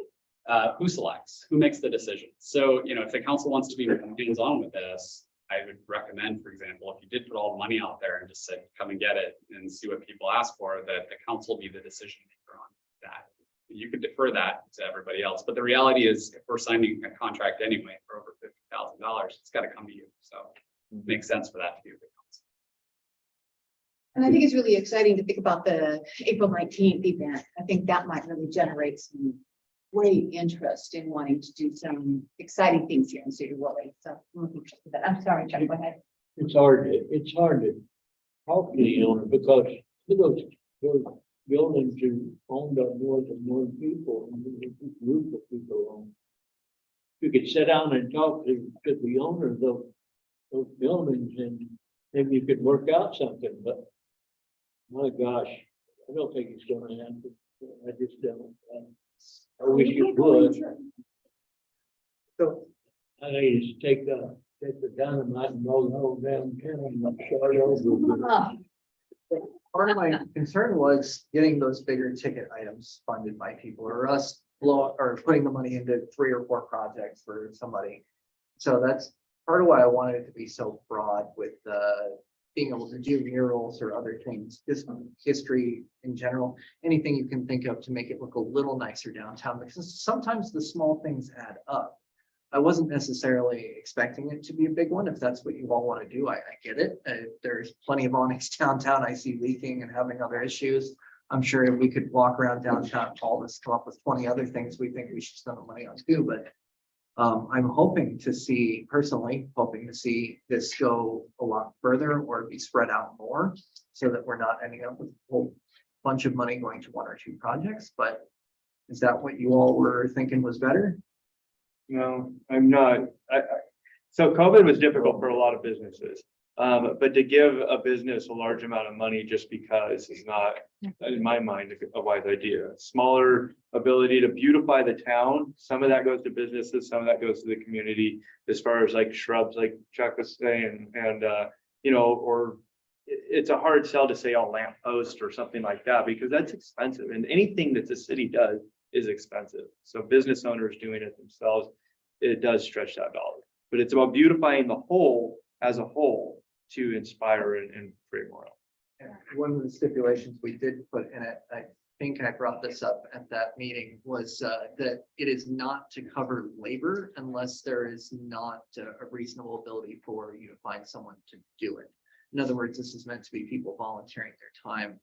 Who selects? Who makes the decision? So, if the council wants to be hands-on with this, I would recommend, for example, if you did put all the money out there and just said, come and get it and see what people ask for, that the council be the decision maker on that. You could defer that to everybody else, but the reality is, if we're signing a contract anyway for over $50,000, it's got to come to you. So it makes sense for that to be with the council. And I think it's really exciting to think about the April 19th event. I think that might really generate some great interest in wanting to do some exciting things here in Sedro-Woolley. So I'm looking forward to that. I'm sorry, Chuck, go ahead. It's hard to talk to the owner because those buildings are owned by more than one people, and there's a group of people own. You could sit down and talk to the owner of those buildings, and maybe you could work out something, but my gosh, I don't think it's gonna happen. I just don't. I wish you would. So I just take the dynamite and roll the whole damn town and start over. part of my concern was getting those bigger ticket items funded by people or us putting the money into 3 or 4 projects for somebody. So that's part of why I wanted it to be so broad with being able to do murals or other things, just history in general, anything you can think of to make it look a little nicer downtown, because sometimes the small things add up. I wasn't necessarily expecting it to be a big one. If that's what you all want to do, I get it. There's plenty of awnings downtown I see leaking and having other issues. I'm sure if we could walk around downtown, all this come up with 20 other things we think we should spend the money on too, but I'm hoping to see this go a lot further or be spread out more so that we're not ending up with a whole bunch of money going to 1 or 2 projects. But is that what you all were thinking was better? No, I'm not. So COVID was difficult for a lot of businesses. But to give a business a large amount of money just because is not, in my mind, a wise idea. Smaller ability to beautify the town. Some of that goes to businesses, some of that goes to the community as far as like shrubs, like Chuck was saying, and or it's a hard sell to say a lamp post or something like that, because that's expensive. And anything that the city does is expensive. So business owners doing it themselves, it does stretch that dollar. But it's about beautifying the whole as a whole to inspire and create more. One of the stipulations we did put in it, I think I brought this up at that meeting, was that it is not to cover labor unless there is not a reasonable ability for you to find someone to do it. In other words, this is meant to be people volunteering their time.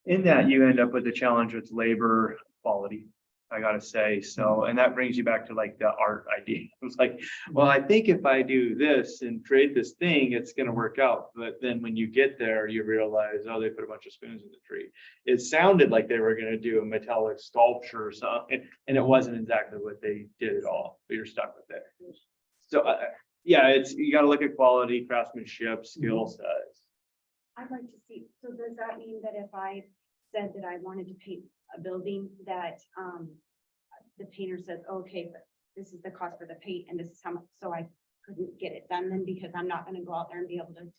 In that, you end up with the challenge with labor quality, I gotta say. So, and that brings you back to like the art idea. It's like, well, I think if I do this and create this thing, it's gonna work out. But then when you get there, you realize, oh, they put a bunch of spoons in the tree. It sounded like they were gonna do a metallic sculpture or something, and it wasn't exactly what they did at all. But you're stuck with it. So, yeah, you gotta look at quality, craftsmanship, skill set. I'd like to see, so does that mean that if I said that I wanted to paint a building that the painter says, okay, but this is the cost for the paint and this is how much, so I couldn't get it done then because I'm not gonna go out there and be able to.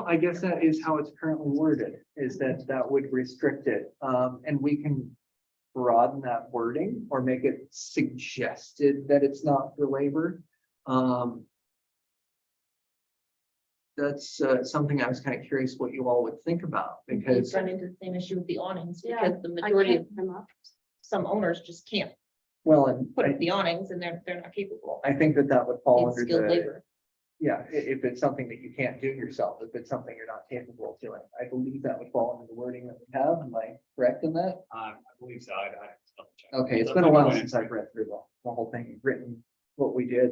I guess that is how it's currently worded, is that would restrict it. And we can broaden that wording or make it suggested that it's not for labor. That's something I was kind of curious what you all would think about, because Run into the same issue with the awnings, Yeah, because the I majority of can't come up. some owners just can't and put up the awnings and they're not capable. I think that would fall It's under skilled the, labor. yeah, if it's something that you can't do yourself, if it's something you're not capable of doing, I believe that would fall under the wording that we have. Am I correct in that? I believe so. I Okay, it's been a while since I've read through the whole thing, written what we did.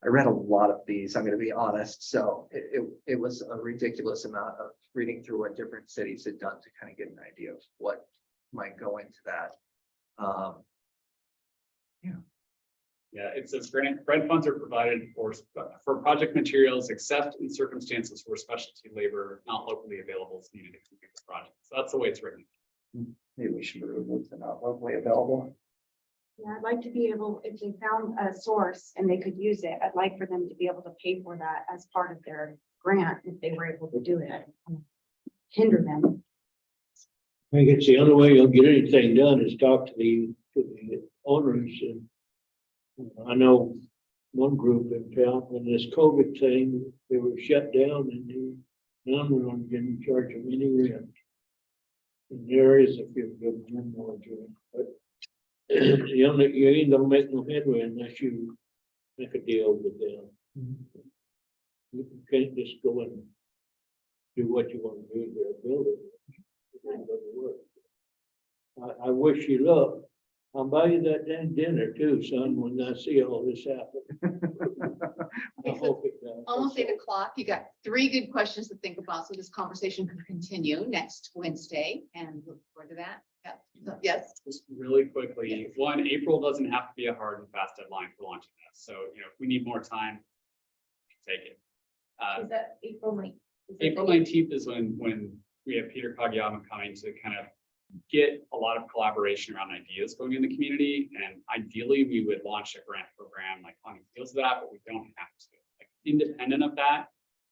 I read a lot of these, I'm gonna be honest, so it was a ridiculous amount of reading through what different cities had done to kind of get an idea of what might go into that. Yeah, it says grant funds are provided for project materials, except in circumstances where specialty labor not locally available is needed to complete the project. So that's the way it's written. Maybe we should remove the not locally available. Yeah, I'd like to be able, if they found a source and they could use it, I'd like for them to be able to pay for that as part of their grant if they were able to do it. Hinder them. I think it's the only way you'll get anything done is talk to the owners and I know one group in town, when this COVID thing, they were shut down and the landlord didn't charge them any rent. And there is a few good landlords, but you ain't gonna make no headway unless you make a deal with them. You can't just go and do what you want to do to their building. It doesn't work. I wish you luck. I'll buy you that dang dinner too, son, when I see all this happen. I hope it does. Almost 8 o'clock. You got 3 good questions to think about, so this conversation can continue next Wednesday and look forward to that. Yeah. Yes. Just really quickly, one, April doesn't have to be a hard and fast deadline for launching this. So, if we need more time, take it. Is that April 9th? April 19th is when we have Peter Kagyama coming to kind of get a lot of collaboration around ideas going in the community. And ideally, we would launch a grant program like on the heels of that, but we don't have to. Like, independent of that,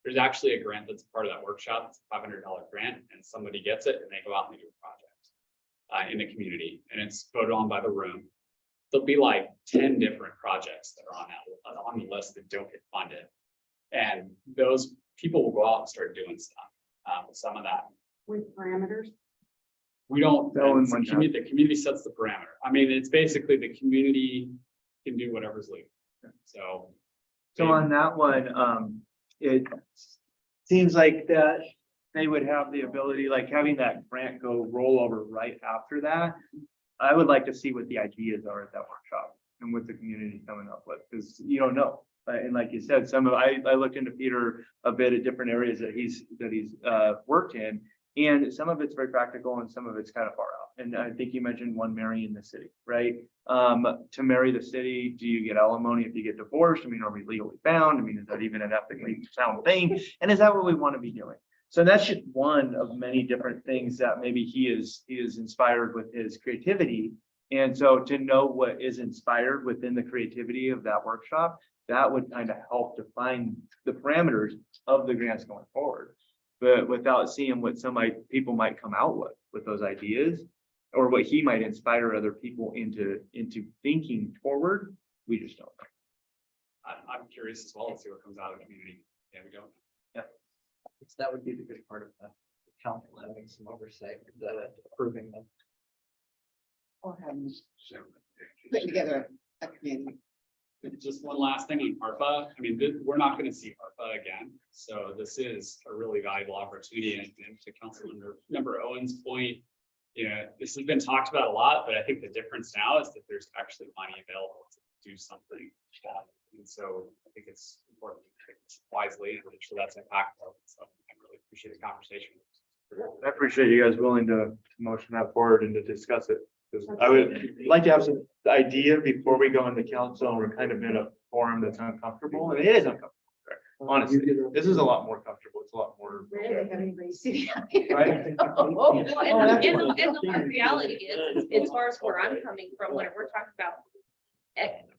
there's actually a grant that's part of that workshop. It's a $500 grant, and somebody gets it and they go out and they do a project in the community, and it's voted on by the room. There'll be like 10 different projects that are on the list that don't get funded. And those people will go out and start doing stuff with some of that. With parameters. We don't, That one it's the went community, the community sets the parameter. I mean, it's basically the community can do whatever's legal. So. So on that one, it seems like that they would have the ability, like having that grant go roll over right after that. I would like to see what the ideas are at that workshop and what the community coming up with, because you don't know. And like you said, I looked into Peter a bit at different areas that he's worked in. And some of it's very practical and some of it's kind of far out. And I think you mentioned one marrying the city, right? To marry the city, do you get alimony if you get divorced? I mean, are we legally bound? I mean, is that even an ethically sound thing? And is that what we want to be doing? So that's just one of many different things that maybe he is inspired with his creativity. And so to know what is inspired within the creativity of that workshop, that would kind of help define the parameters of the grants going forward. But without seeing what people might come out with those ideas, or what he might inspire other people into thinking forward, we just don't know. I'm curious as well to see what comes out of the community. There we go. So that would be the good part of the council having some oversight, approving them. Or having putting together a community. Just one last thing on ARPA. I mean, we're not going to see ARPA again. So this is a really valuable opportunity. And to Councilmember Owen's point, this has been talked about a lot, but I think the difference now is that there's actually money available to do something. And so I think it's important to pick wisely and make sure that's impactful. So I really appreciate the conversation. I appreciate you guys willing to motion that forward and to discuss it. Because I would like to have some idea before we go into council, and we're kind of in a forum that's uncomfortable, and it is uncomfortable. Honestly, this is a lot more comfortable. It's a lot more. Really having anybody sitting out Right? here. Well, and the reality is, as far as where I'm coming from, when we're talking about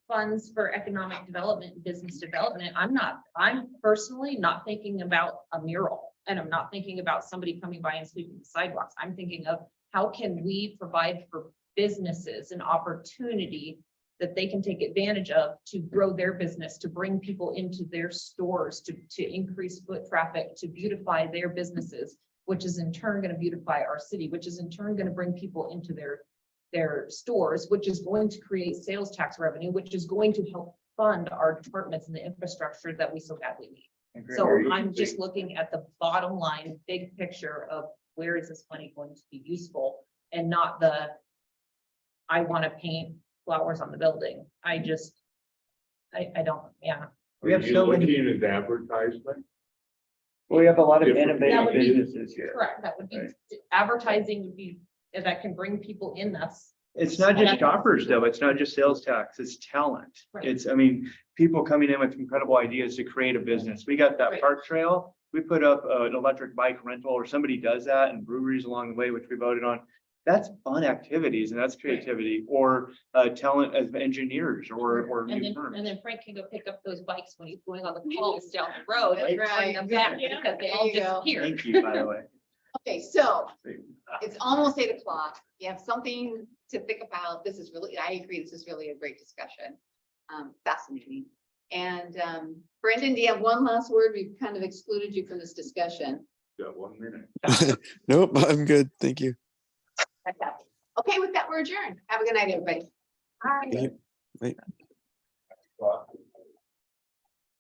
funds for economic development and business development, I'm personally not thinking about a mural, and I'm not thinking about somebody coming by and sweeping the sidewalks. I'm thinking of how can we provide for businesses an opportunity that they can take advantage of to grow their business, to bring people into their stores, to increase foot traffic, to beautify their businesses, which is in turn going to beautify our city, which is in turn going to bring people into their stores, which is going to create sales tax revenue, which is going to help fund our departments and the infrastructure that we so badly need. So I'm just looking at the bottom line, big picture of where is this money going to be useful, and not I want to paint flowers on the building. I don't, yeah. We have Are you so many. looking at advertisement? We have a lot of Different- That innovative would be businesses here. correct. That would be, Right. advertising would be, that can bring people in us. It's not just shoppers though. It's not just sales tax, it's talent. Right. It's, I mean, people coming in with incredible ideas to create a business. We got that Right. park trail. We put up an electric bike rental, or somebody does that, and breweries along the way, which we voted on. That's fun activities and that's creativity, or talent as engineers or And new then, firms. and then Frank can go pick up those bikes when he's going on the calls down the road and Right. bring them back because they all There you go. disappear. Thank you, by the way. Okay, so it's almost 8 o'clock. You have something to think about. This is really, I agree, this is really a great discussion. Fascinating. And Brendan, do you have one last word? We've kind of excluded you from this discussion. Got 1 minute. Nope, I'm good. Thank you. Okay, with that, we're adjourned. Have a good night, everybody. Thank you. Bye.